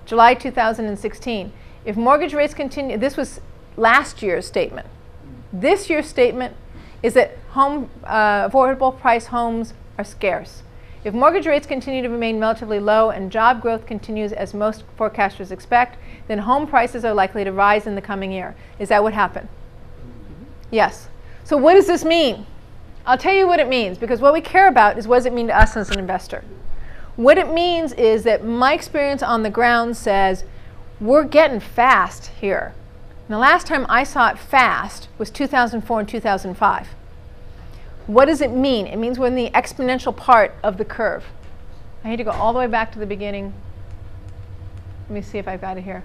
July 2016. If mortgage rates continue, this was last year's statement. This year's statement is that affordable price homes are scarce. If mortgage rates continue to remain relatively low and job growth continues as most forecasters expect, then home prices are likely to rise in the coming year. Is that what happened? Yes. So what does this mean? I'll tell you what it means, because what we care about is what does it mean to us as an investor. What it means is that my experience on the ground says we're getting fast here. And the last time I saw it fast was 2004 and 2005. What does it mean? It means we're in the exponential part of the curve. I need to go all the way back to the beginning. Let me see if I've got it here.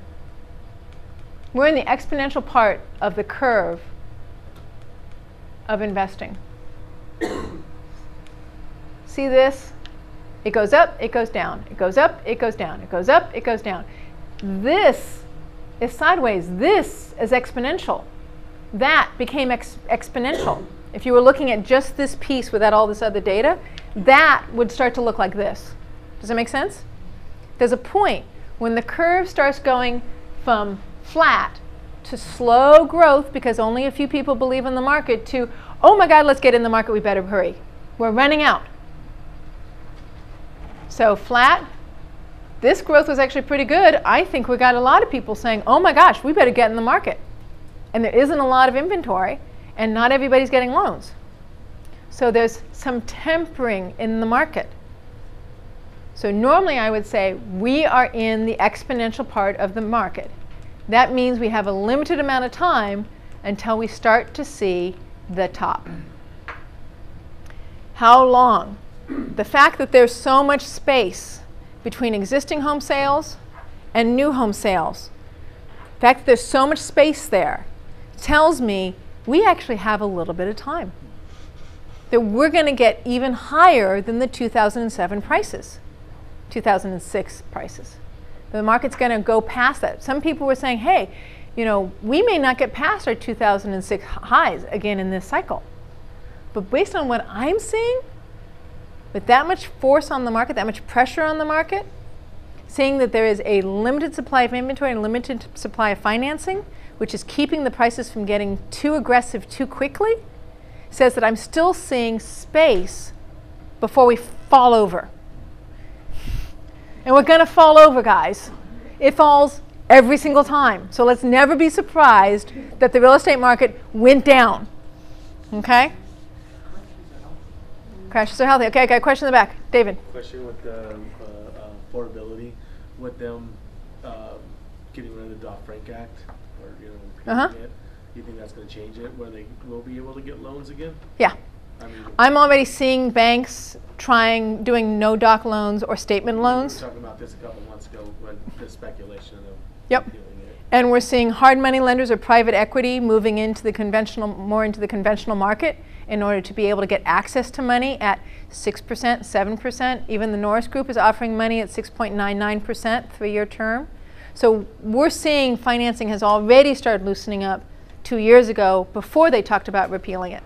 We're in the exponential part of the curve of investing. See this? It goes up, it goes down. It goes up, it goes down. It goes up, it goes down. This is sideways. This is exponential. That became exponential. If you were looking at just this piece without all this other data, that would start to look like this. Does that make sense? There's a point when the curve starts going from flat to slow growth because only a few people believe in the market to, oh my God, let's get in the market, we better hurry. We're running out. So flat, this growth was actually pretty good. I think we got a lot of people saying, oh my gosh, we better get in the market. And there isn't a lot of inventory, and not everybody's getting loans. So there's some tempering in the market. So normally I would say we are in the exponential part of the market. That means we have a limited amount of time until we start to see the top. How long? The fact that there's so much space between existing home sales and new home sales, the fact that there's so much space there tells me we actually have a little bit of time. That we're going to get even higher than the 2007 prices, 2006 prices. The market's going to go past that. Some people were saying, hey, you know, we may not get past our 2006 highs again in this cycle. But based on what I'm seeing, with that much force on the market, that much pressure on the market, seeing that there is a limited supply of inventory and limited supply of financing, which is keeping the prices from getting too aggressive too quickly, says that I'm still seeing space before we fall over. And we're going to fall over, guys. It falls every single time. So let's never be surprised that the real estate market went down. Okay? Crashes are healthy. Okay, I got a question in the back. David. Question with the affordability, with them getting rid of the Dodd-Frank Act, or it, you think that's going to change it, where they will be able to get loans again? Yeah. I'm already seeing banks doing no doc loans or statement loans. We were talking about this a couple months ago when the speculation of Yep. repealing it. And we're seeing hard money lenders or private equity moving into the more into the conventional market in order to be able to get access to money at 6%, 7%. Even the Norris Group is offering money at 6.99%, 3-year term. So we're seeing financing has already started loosening up 2 years ago before they talked about repealing it.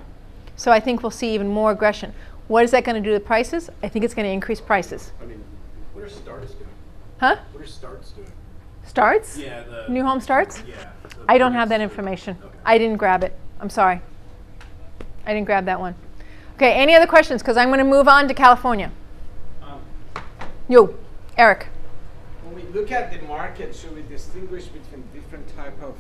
So I think we'll see even more aggression. What is that going to do to prices? I think it's going to increase prices. I mean, what are starts doing? Huh? What are starts doing? Starts? Yeah, the New home starts? Yeah. I don't have that information. Okay. I didn't grab it. I'm sorry. I didn't grab that one. Okay, any other questions? Because I'm going to move on to California. You, Eric. When we look at the market, should we distinguish between different type of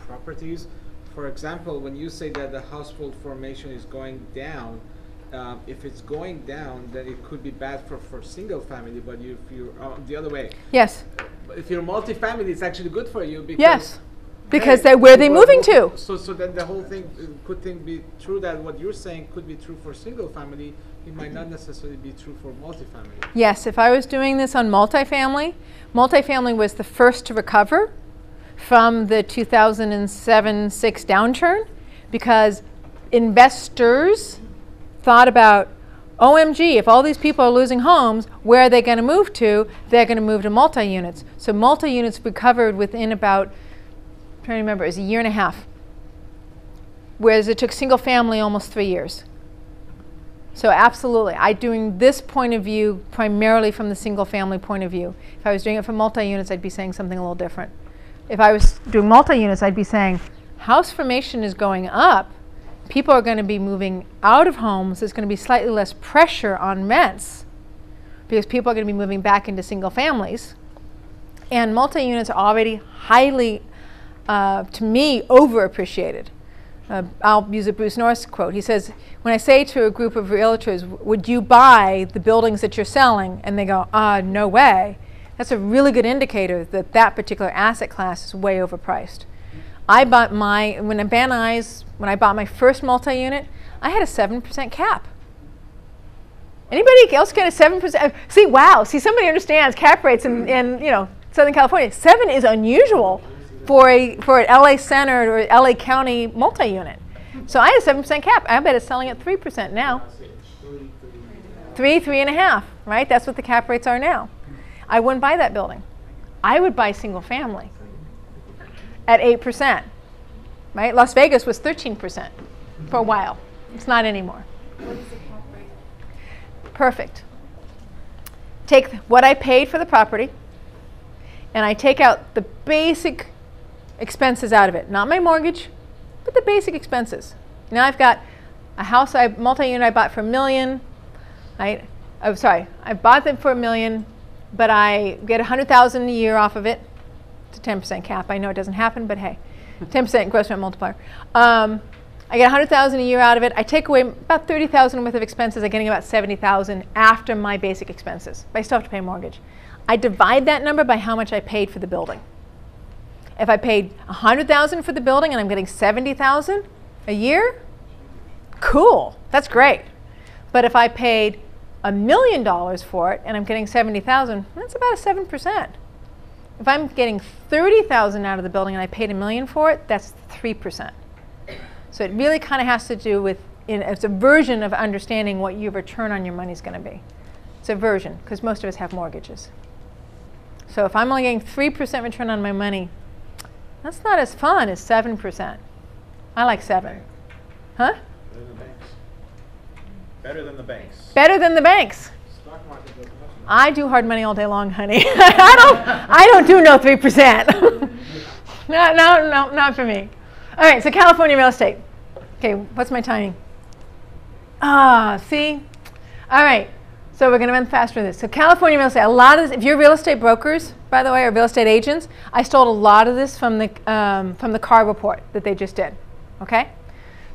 properties? For example, when you say that the household formation is going down, if it's going down, then it could be bad for single family. But if you're the other way, Yes. if you're multifamily, it's actually good for you because Yes. Because where are they moving to? So then the whole thing could be true that what you're saying could be true for single family. It might not necessarily be true for multifamily. Yes, if I was doing this on multifamily was the first to recover from the 2007-06 downturn because investors thought about, OMG, if all these people are losing homes, where are they going to move to? They're going to move to multi-units. So multi-units recovered within about, I'm trying to remember, it was a year and a half. Whereas it took single family almost 3 years. So absolutely, I'm doing this point of view primarily from the single family point of view. If I was doing it for multi-units, I'd be saying something a little different. If I was doing multi-units, I'd be saying house formation is going up. People are going to be moving out of homes. There's going to be slightly less pressure on rents because people are going to be moving back into single families. And multi-units are already highly, to me, overappreciated. I'll use a Bruce Norris quote. He says, when I say to a group of realtors, would you buy the buildings that you're selling? And they go, no way. That's a really good indicator that that particular asset class is way overpriced. I bought when I bought my first multi-unit, I had a 7% cap. Anybody else get a 7%? See, wow, somebody understands cap rates in Southern California. 7 is unusual for an LA centered or LA County multi-unit. So I had a 7% cap. I bet it's selling at 3% now. 3.5, right? That's what the cap rates are now. I wouldn't buy that building. I would buy single family at 8%, right? Las Vegas was 13% for a while. It's not anymore. What is the cap rate? Perfect. Take what I paid for the property, and I take out the basic expenses out of it. Not my mortgage, but the basic expenses. Now I've got a house, multi-unit I bought for $1 million. Right? Oh, sorry, I bought them for $1 million, but I get $100,000 a year off of it. It's a 10% cap. I know it doesn't happen, but hey, 10% gross rent multiplier. I get $100,000 a year out of it. I take away about $30,000 worth of expenses. I'm getting about $70,000 after my basic expenses. But I still have to pay a mortgage. I divide that number by how much I paid for the building. If I paid $100,000 for the building and I'm getting $70,000 a year, cool, that's great. But if I paid $1 million for it and I'm getting $70,000, that's about a 7%. If I'm getting $30,000 out of the building and I paid $1 million for it, that's 3%. So it really kind of has to do with, it's a version of understanding what your return on your money is going to be. It's a version, because most of us have mortgages. So if I'm only getting 3% return on my money, that's not as fun as 7%. I like 7. Huh? Better than the banks. Better than the banks. Better than the banks. Stock market doesn't have much. I do hard money all day long, honey. I don't do no 3%. No, not for me. All right, so California real estate. Okay, what's my timing? See? All right, so we're going to run faster with this. So California real estate, a lot of this, if you're real estate brokers, by the way, or real estate agents, I stole a lot of this from the CAR report that they just did, okay?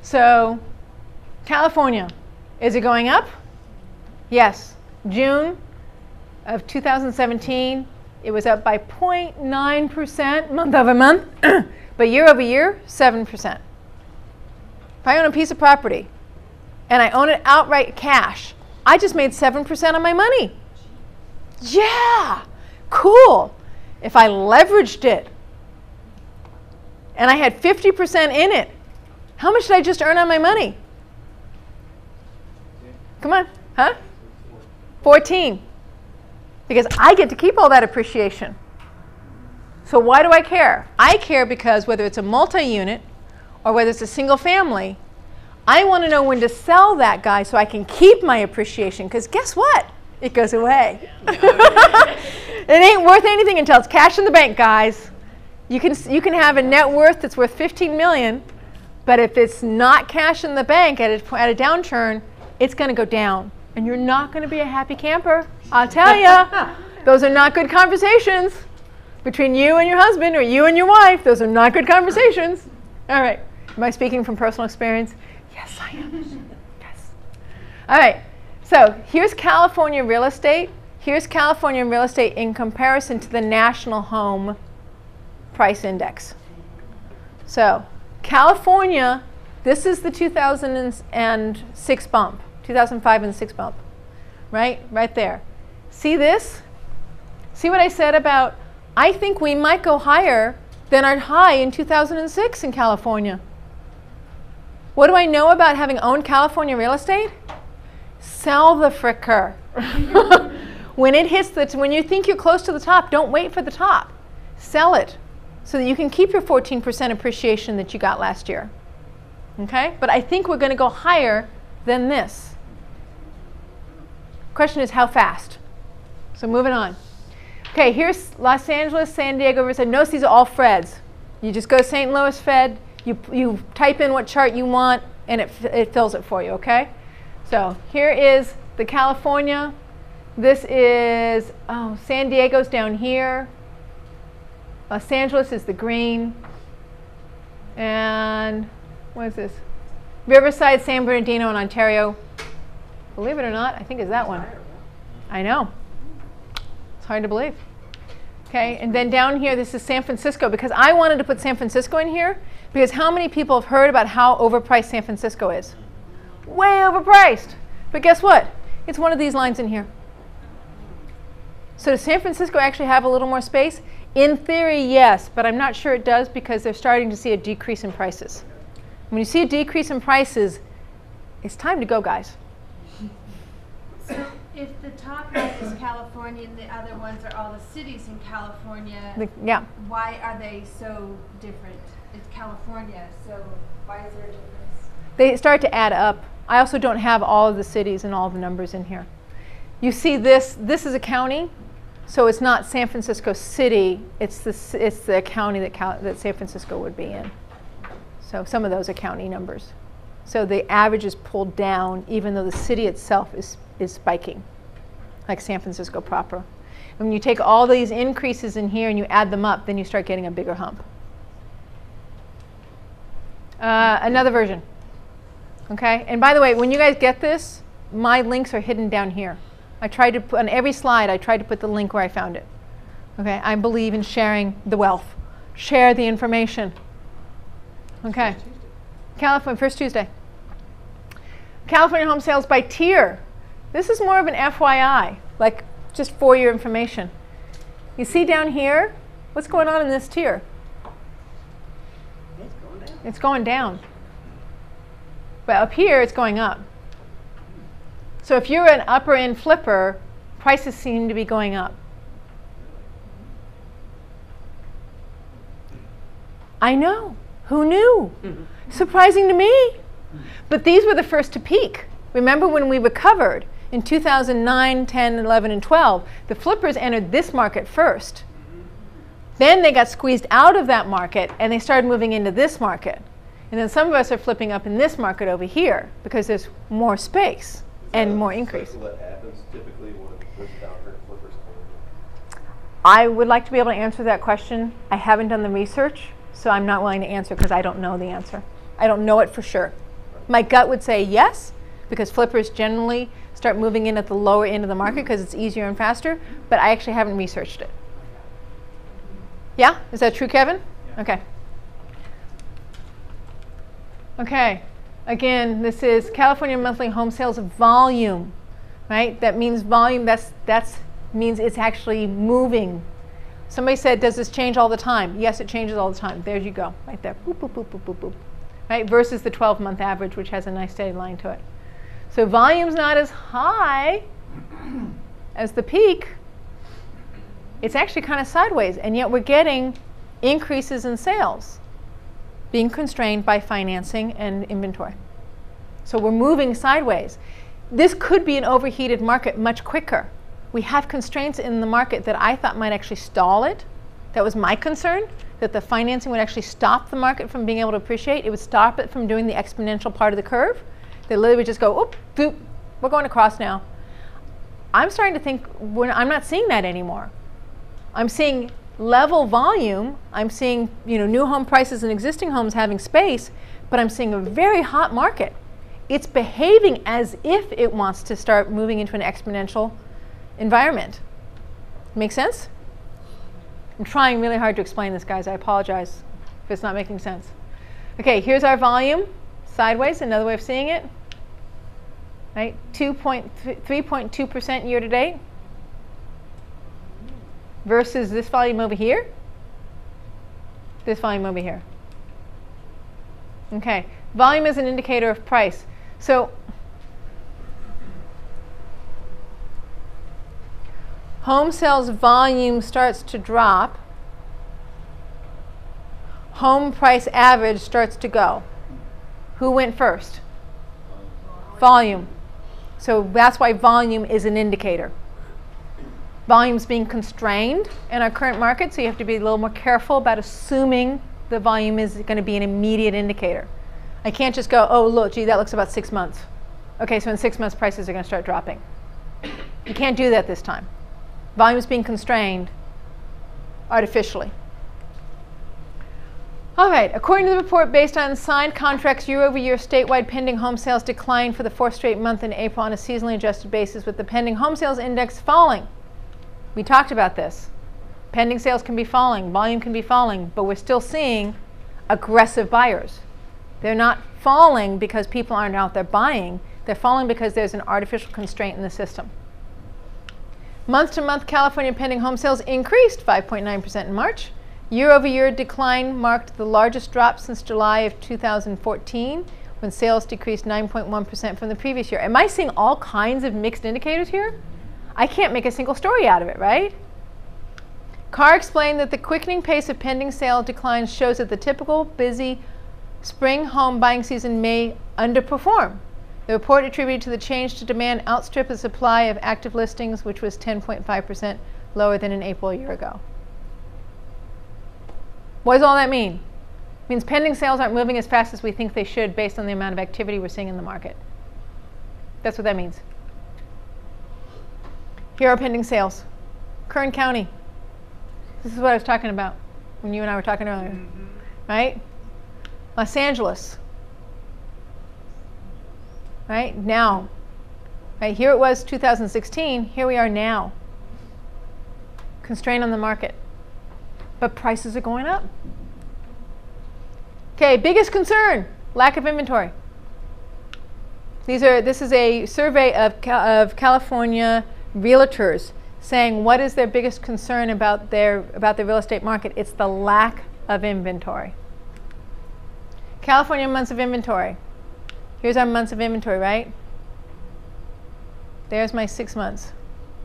So California, is it going up? Yes. June of 2017, it was up by 0.9% month over month, but year over year, 7%. If I own a piece of property and I own it outright cash, I just made 7% on my money. Yeah, cool. If I leveraged it and I had 50% in it, how much did I just earn on my money? Come on, huh? 14. Because I get to keep all that appreciation. So why do I care? I care because whether it's a multi-unit or whether it's a single family, I want to know when to sell that guy so I can keep my appreciation. Because guess what? It goes away. It ain't worth anything until it's cash in the bank, guys. You can have a net worth that's worth 15 million, but if it's not cash in the bank at a downturn, it's going to go down. And you're not going to be a happy camper. I'll tell you. Those are not good conversations between you and your husband or you and your wife. Those are not good conversations. All right. Am I speaking from personal experience? Yes, I am. Yes. All right. So here's California real estate. Here's California real estate in comparison to the national home price index. So California, this is the 2006 bump, 2005 and 6 bump, right there. See this? See what I said about, I think we might go higher than our high in 2006 in California. What do I know about having owned California real estate? Sell the fricker. When it hits when you think you're close to the top, don't wait for the top. Sell it so that you can keep your 14% appreciation that you got last year. Okay? But I think we're going to go higher than this. Question is how fast? So moving on. Okay, here's Los Angeles, San Diego, Riverside. Notice these are all Freds. You just go St. Louis Fed, you type in what chart you want, and it fills it for you, okay? So here is the California. This is, San Diego's down here. Los Angeles is the green. And what is this? Riverside, San Bernardino, and Ontario. Believe it or not, I think is that one. I know. It's hard to believe. Okay, and then down here, this is San Francisco, because I wanted to put San Francisco in here, because how many people have heard about how overpriced San Francisco is? Way overpriced. But guess what? It's one of these lines in here. So does San Francisco actually have a little more space? In theory, yes, but I'm not sure it does because they're starting to see a decrease in prices. When you see a decrease in prices, it's time to go, guys. So if the top line is California and the other ones are all the cities in California, yeah. Why are they so different? It's California, so why is there a difference? They start to add up. I also don't have all of the cities and all the numbers in here. You see this is a county, so it's not San Francisco City, it's the county that San Francisco would be in. So some of those are county numbers. So the average is pulled down even though the city itself is spiking, like San Francisco proper. And when you take all these increases in here and you add them up, then you start getting a bigger hump. Another version. Okay, and by the way, when you guys get this, my links are hidden down here. I tried to put, on every slide, I tried to put the link where I found it. Okay, I believe in sharing the wealth. Share the information. Okay, California, first Tuesday. California home sales by tier. This is more of an FYI, like just for your information. You see down here, what's going on in this tier? It's going down. But up here, it's going up. So if you're an upper end flipper, prices seem to be going up. I know. Who knew? Surprising to me. But these were the first to peak. Remember when we recovered in 2009, 10, 11, and 12, the flippers entered this market first. Then they got squeezed out of that market and they started moving into this market. And then some of us are flipping up in this market over here because there's more space and more increase. What happens typically when this downturn flippers come? I would like to be able to answer that question. I haven't done the research, so I'm not willing to answer because I don't know the answer. I don't know it for sure. My gut would say yes, because flippers generally start moving in at the lower end of the market because it's easier and faster, but I actually haven't researched it. Yeah? Is that true, Kevin? Yeah. Okay. Okay. Again, this is California monthly home sales volume. right? That means volume. That's means it's actually moving. Somebody said, does this change all the time? Yes, it changes all the time. There you go, right there. Boop, boop, boop, boop, boop, boop. Right? Versus the 12-month average, which has a nice steady line to it. So volume's not as high as the peak. It's actually kind of sideways, and yet we're getting increases in sales being constrained by financing and inventory. So we're moving sideways. This could be an overheated market much quicker. We have constraints in the market that I thought might actually stall it. That was my concern, that the financing would actually stop the market from being able to appreciate. It would stop it from doing the exponential part of the curve. They literally would just go, oop, boop, we're going across now. I'm starting to think I'm not seeing that anymore. I'm seeing level volume. I'm seeing new home prices and existing homes having space, but I'm seeing a very hot market. It's behaving as if it wants to start moving into an exponential environment. Make sense? I'm trying really hard to explain this, guys. I apologize if it's not making sense. Okay, here's our volume sideways, another way of seeing it. Right? 3.2% year to date versus this volume over here, this volume over here. Okay, volume is an indicator of price. So home sales volume starts to drop, home price average starts to go. Who went first? Volume. So that's why volume is an indicator. Volume's being constrained in our current market, so you have to be a little more careful about assuming the volume is going to be an immediate indicator. I can't just go, oh, look, gee, that looks about 6 months. Okay, so in 6 months, prices are going to start dropping. You can't do that this time. Volume is being constrained artificially. All right, according to the report, based on signed contracts, year-over-year statewide pending home sales declined for the 4th straight month in April on a seasonally adjusted basis, with the pending home sales index falling. We talked about this. Pending sales can be falling, volume can be falling, but we're still seeing aggressive buyers. They're not falling because people aren't out there buying. They're falling because there's an artificial constraint in the system. Month-to-month California pending home sales increased 5.9% in March. Year-over-year decline marked the largest drop since July of 2014, when sales decreased 9.1% from the previous year. Am I seeing all kinds of mixed indicators here? I can't make a single story out of it, right? Carr explained that the quickening pace of pending sale declines shows that the typical busy spring home buying season may underperform. The report attributed to the change to demand outstrip the supply of active listings, which was 10.5% lower than in April a year ago. What does all that mean? It means pending sales aren't moving as fast as we think they should based on the amount of activity we're seeing in the market. That's what that means. Here are pending sales. Kern County. This is what I was talking about when you and I were talking earlier. Right? Los Angeles. Right? Now. Right? Here it was 2016. Here we are now. Constraint on the market. But prices are going up. Okay, biggest concern, lack of inventory. This is a survey of California realtors saying what is their biggest concern about the real estate market. It's the lack of inventory. California months of inventory. Here's our months of inventory, right? There's my 6 months.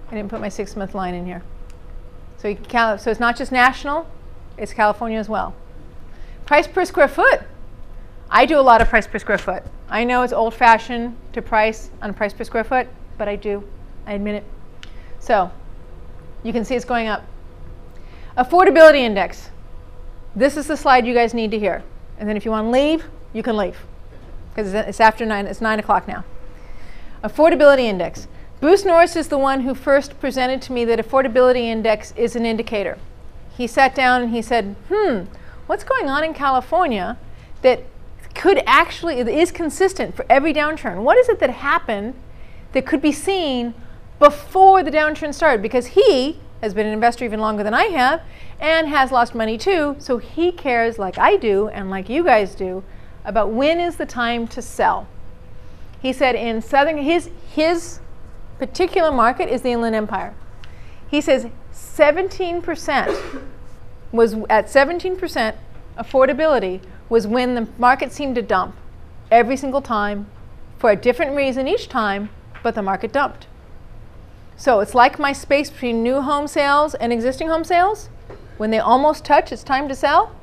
I didn't put my 6-month line in here. So it's not just national, it's California as well. Price per square foot. I do a lot of price per square foot. I know it's old-fashioned to price on price per square foot, but I do. I admit it. So you can see it's going up. Affordability index. This is the slide you guys need to hear. And then if you want to leave, you can leave. Because it's after 9, it's 9 o'clock now. Affordability index. Bruce Norris is the one who first presented to me that affordability index is an indicator. He sat down and he said, what's going on in California that could actually, is consistent for every downturn? What is it that happened that could be seen before the downturn started? Because he has been an investor even longer than I have and has lost money too, so he cares like I do and like you guys do about when is the time to sell. He said in Southern, his particular market is the Inland Empire. He says 17% was at 17% affordability was when the market seemed to dump every single time for a different reason each time, but the market dumped. So it's like my space between new home sales and existing home sales. When they almost touch, it's time to sell.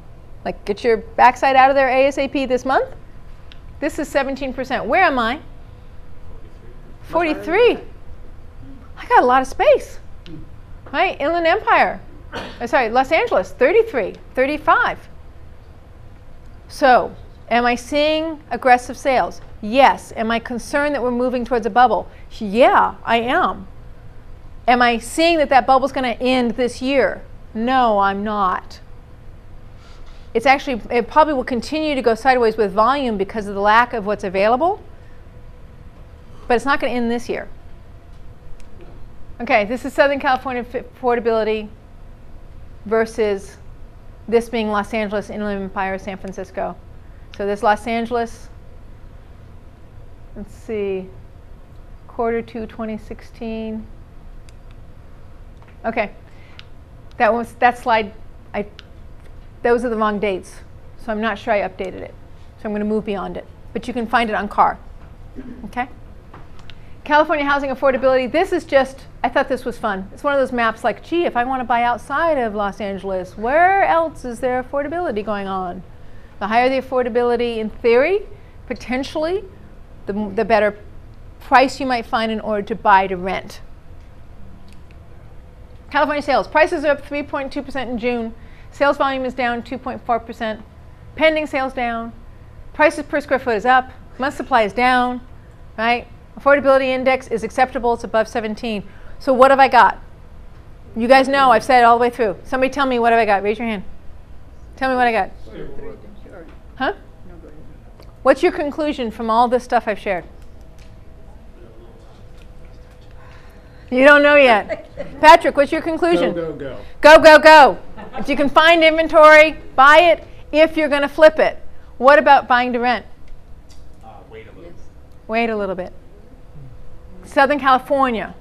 Like, get your backside out of there ASAP this month. This is 17%. Where am I? 43. I got a lot of space. Right? Inland Empire. Sorry, Los Angeles, 33, 35. So, am I seeing aggressive sales? Yes. Am I concerned that we're moving towards a bubble? Yeah, I am. Am I seeing that that bubble's going to end this year? No, I'm not. It's actually, it probably will continue to go sideways with volume because of the lack of what's available, but it's not going to end this year. Okay, this is Southern California affordability versus this being Los Angeles, Inland Empire, San Francisco. So this Los Angeles, let's see, Q2 2016. Okay, that slide, those are the wrong dates, so I'm not sure I updated it. So I'm going to move beyond it, but you can find it on CAR. Okay. California housing affordability. This is just, I thought this was fun. It's one of those maps like, gee, if I want to buy outside of Los Angeles, where else is there affordability going on? The higher the affordability, in theory, potentially, the better price you might find in order to buy to rent. California sales. Prices are up 3.2% in June. Sales volume is down 2.4%. Pending sales down. Prices per square foot is up. Month supply is down. Right? Affordability index is acceptable. It's above 17. So what have I got? You guys know I've said it all the way through. Somebody tell me what have I got. Raise your hand. Tell me what I got. Huh? What's your conclusion from all this stuff I've shared? You don't know yet. Patrick, what's your conclusion? Go, go, go. Go, go, go. If you can find inventory, buy it if you're going to flip it. What about buying to rent? Wait a little. Wait a little bit. Southern California,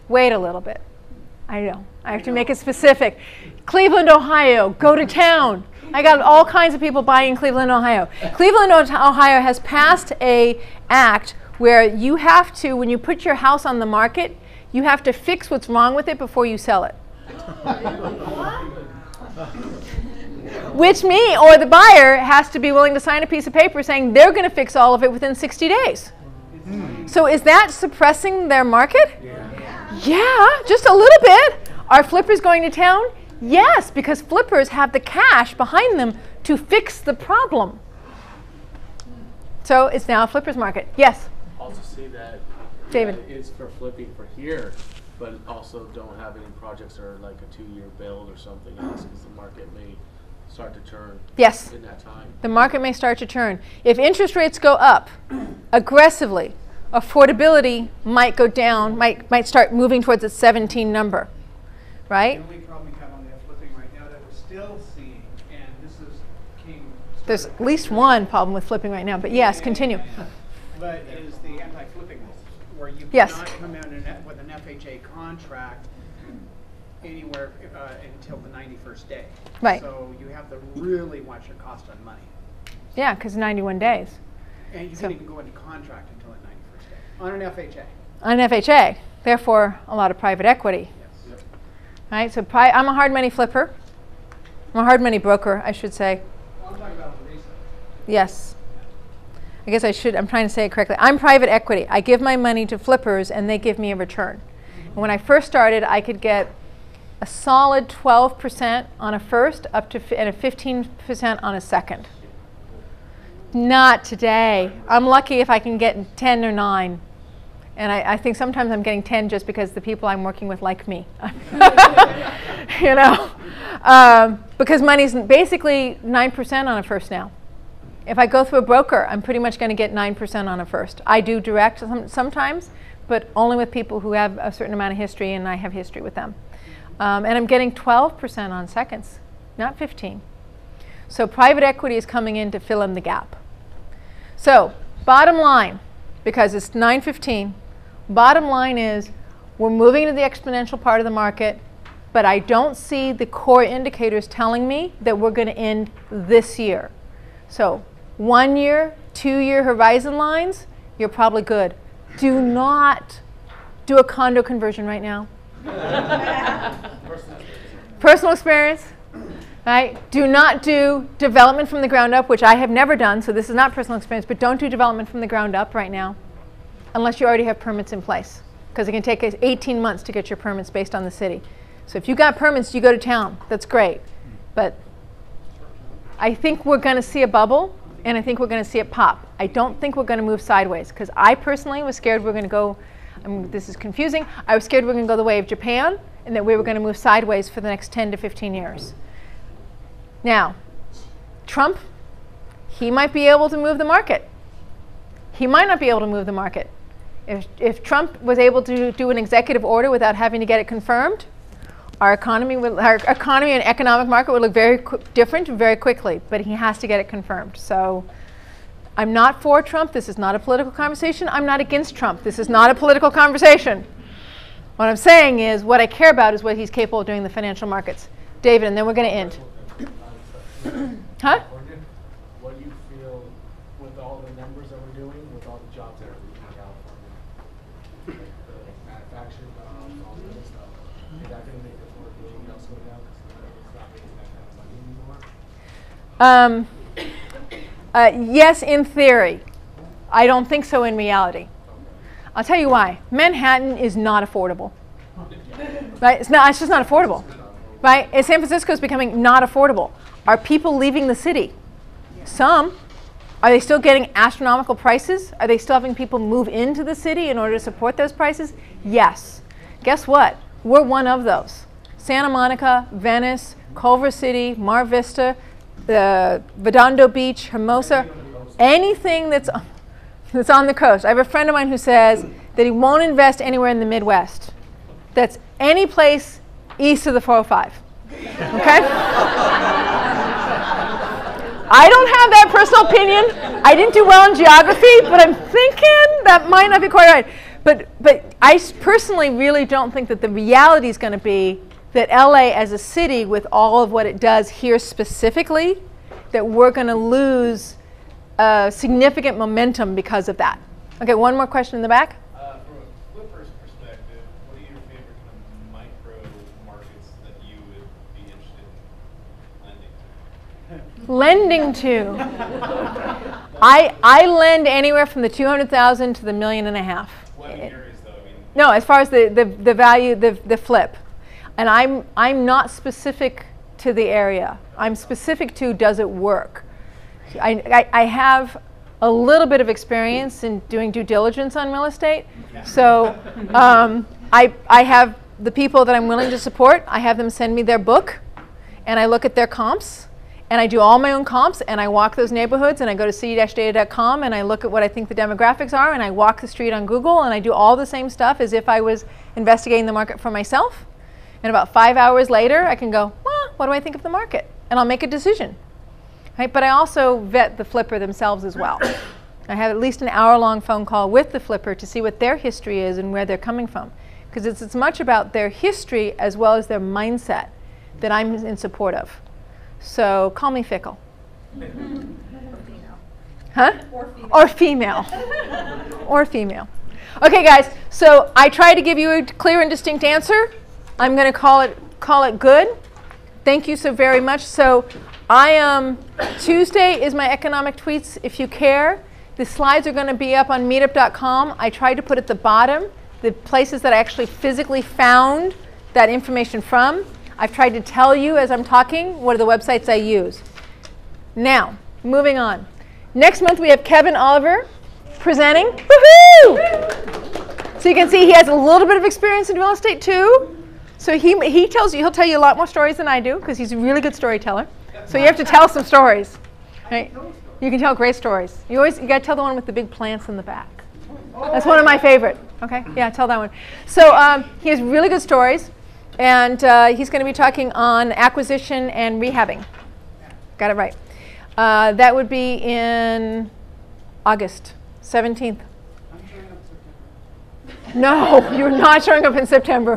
wait a little bit. I know. I have to make it specific. Cleveland, Ohio, go to town. I got all kinds of people buying in Cleveland, Ohio. Cleveland, Ohio has passed an act where you have to, when you put your house on the market, you have to fix what's wrong with it before you sell it. Which me or the buyer has to be willing to sign a piece of paper saying they're going to fix all of it within 60 days. So is that suppressing their market? Yeah, just a little bit. Are flippers going to town? Yes, because flippers have the cash behind them to fix the problem. So it's now a flippers market. Yes? Also see that David. that is for flipping for here, but also don't have any projects that are like a 2-year build or something else because the market may start to turn Yes. in that time. The market may start to turn. If interest rates go up aggressively, affordability might go down, might start moving towards a 17 number, right? The only problem we have on the flipping right now that we're still seeing, and this is There's at least one problem with flipping right now, but yes, continue. but is the anti-flipping rules, where you Yes. cannot come in with an FHA contract anywhere until the 91st day. Right. So you have to really watch your cost on money. Yeah, because 91 days. And you So- can't even go into contract until the 91st day on an FHA. On FHA, therefore a lot of private equity. Yes. Right? So I'm a hard money flipper. I'm a hard money broker, I should say. Well, I'm talking about the resale. Yes. I guess I'm trying to say it correctly. I'm private equity. I give my money to flippers and they give me a return. And when I first started, I could get a solid 12% on a first up to and a 15% on a second. Not today. I'm lucky if I can get 10 or 9. And I think sometimes I'm getting 10 just because the people I'm working with like me. You know? Because money's basically 9% on a first now. If I go through a broker, I'm pretty much going to get 9% on a first. I do direct sometimes, but only with people who have a certain amount of history, and I have history with them. And I'm getting 12% on seconds, not 15. So private equity is coming in to fill in the gap. So bottom line, because it's 9:15, Bottom line is, we're moving to the exponential part of the market, but I don't see the core indicators telling me that we're going to end this year. So 1 year, 2 year horizon lines, you're probably good. Do not do a condo conversion right now. Personal experience. Right? Do not do development from the ground up, which I have never done, so this is not personal experience, but don't do development from the ground up right now unless you already have permits in place, because it can take 18 months to get your permits based on the city. So if you got permits, you go to town. That's great. But I think we're going to see a bubble, and I think we're going to see it pop. I don't think we're going to move sideways, because I personally was scared we're going to go, this is confusing, I was scared we're going to go the way of Japan, and that we were going to move sideways for the next 10 to 15 years. Now, Trump, he might be able to move the market. He might not be able to move the market. If Trump was able to do an executive order without having to get it confirmed, our economy and economic market would look very different very quickly, but he has to get it confirmed. So I'm not for Trump. This is not a political conversation. I'm not against Trump. This is not a political conversation. What I'm saying is what I care about is what he's capable of doing in the financial markets. David, and then we're going to end. Huh? What do you feel with all the numbers that we're doing, with all the jobs that are leaving California, like the manufacturing jobs, all the other stuff? Is that going to make the affordability else go down because it's not making that kind of money anymore? Yes, in theory. I don't think so in reality. I'll tell you why. Manhattan is not affordable. Right? It's just not affordable. Right? And San Francisco is becoming not affordable. Are people leaving the city? Some. Are they still getting astronomical prices? Are they still having people move into the city in order to support those prices? Yes. Guess what? We're one of those. Santa Monica, Venice, Culver City, Mar Vista, Redondo Beach, Hermosa, anything that's on the coast. I have a friend of mine who says that he won't invest anywhere in the Midwest. That's any place east of the 405. Okay? I don't have that personal opinion. I didn't do well in geography, but I'm thinking that might not be quite right. But I personally really don't think that the reality is going to be that LA as a city, with all of what it does here specifically, that we're going to lose significant momentum because of that. Okay, one more question in the back. From a flipper's perspective, what are your favorite kind of micro markets that you would be interested in lending to? I lend anywhere from the 200,000 to the $1.5 million. What areas though? I mean, no, as far as the value, the flip. And I'm not specific to the area. I'm specific to, does it work? I have a little bit of experience in doing due diligence on real estate. So I have the people that I'm willing to support, I have them send me their book, and I look at their comps, and I do all my own comps, and I walk those neighborhoods, and I go to city-data.com, and I look at what I think the demographics are, and I walk the street on Google, and I do all the same stuff as if I was investigating the market for myself. And about 5 hours later, I can go, well, what do I think of the market? And I'll make a decision. Right? But I also vet the flipper themselves as well. I have at least an hour-long phone call with the flipper to see what their history is and where they're coming from. Because it's as much about their history as well as their mindset that I'm in support of. So call me fickle. Huh? Or female. Or female. Okay, guys, so I tried to give you a clear and distinct answer. I'm going to call it good. Thank you so very much. So Tuesday is my economic tweets if you care. The slides are going to be up on meetup.com. I tried to put at the bottom the places that I actually physically found that information from. I've tried to tell you as I'm talking what are the websites I use. Now, moving on. Next month we have Kevin Oliver presenting. Woohoo! So you can see he has a little bit of experience in real estate too. So he'll tell you a lot more stories than I do because he's a really good storyteller. So you have to tell some stories. Right? You can tell great stories. You got to tell the one with the big plants in the back. That's one of my favorite. Okay, yeah, tell that one. So he has really good stories, and he's going to be talking on acquisition and rehabbing. Got it right. That would be in August 17th. No, you're not showing up in September.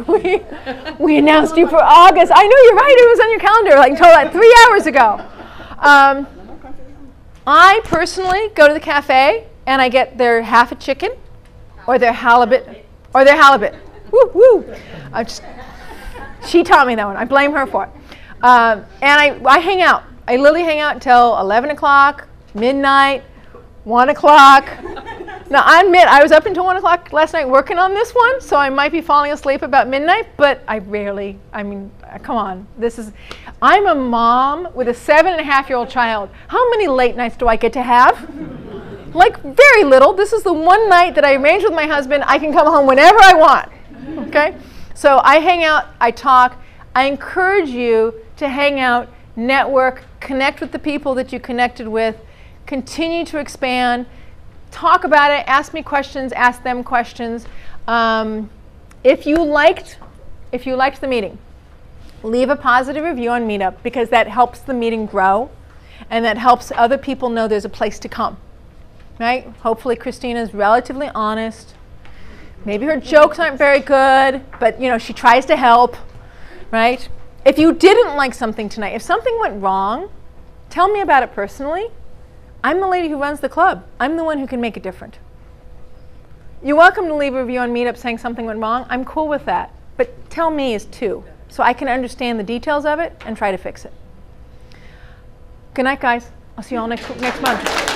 We announced you for August. I know, you're right. It was on your calendar like until like 3 hours ago. I personally go to the cafe and I get their half a chicken or their halibut. Woo, woo. She taught me that one. I blame her for it. And I hang out. I literally hang out until 11 o'clock, midnight, 1 o'clock. Now, I admit, I was up until 1 o'clock last night working on this one, so I might be falling asleep about midnight, but I mean, come on. I'm a mom with a 7.5-year-old child. How many late nights do I get to have? Like, very little. This is the one night that I arranged with my husband. I can come home whenever I want, okay? So I hang out, I talk. I encourage you to hang out, network, connect with the people that you connected with, continue to expand. Talk about it, ask me questions, ask them questions. If you liked the meeting, leave a positive review on Meetup because that helps the meeting grow and that helps other people know there's a place to come, right? Hopefully Christina's relatively honest. Maybe her jokes aren't very good, but she tries to help, right? If you didn't like something tonight, if something went wrong, tell me about it personally. I'm the lady who runs the club. I'm the one who can make it different. You're welcome to leave a review on Meetup saying something went wrong. I'm cool with that. But tell me is too, so I can understand the details of it and try to fix it. Good night, guys. I'll see you all next month.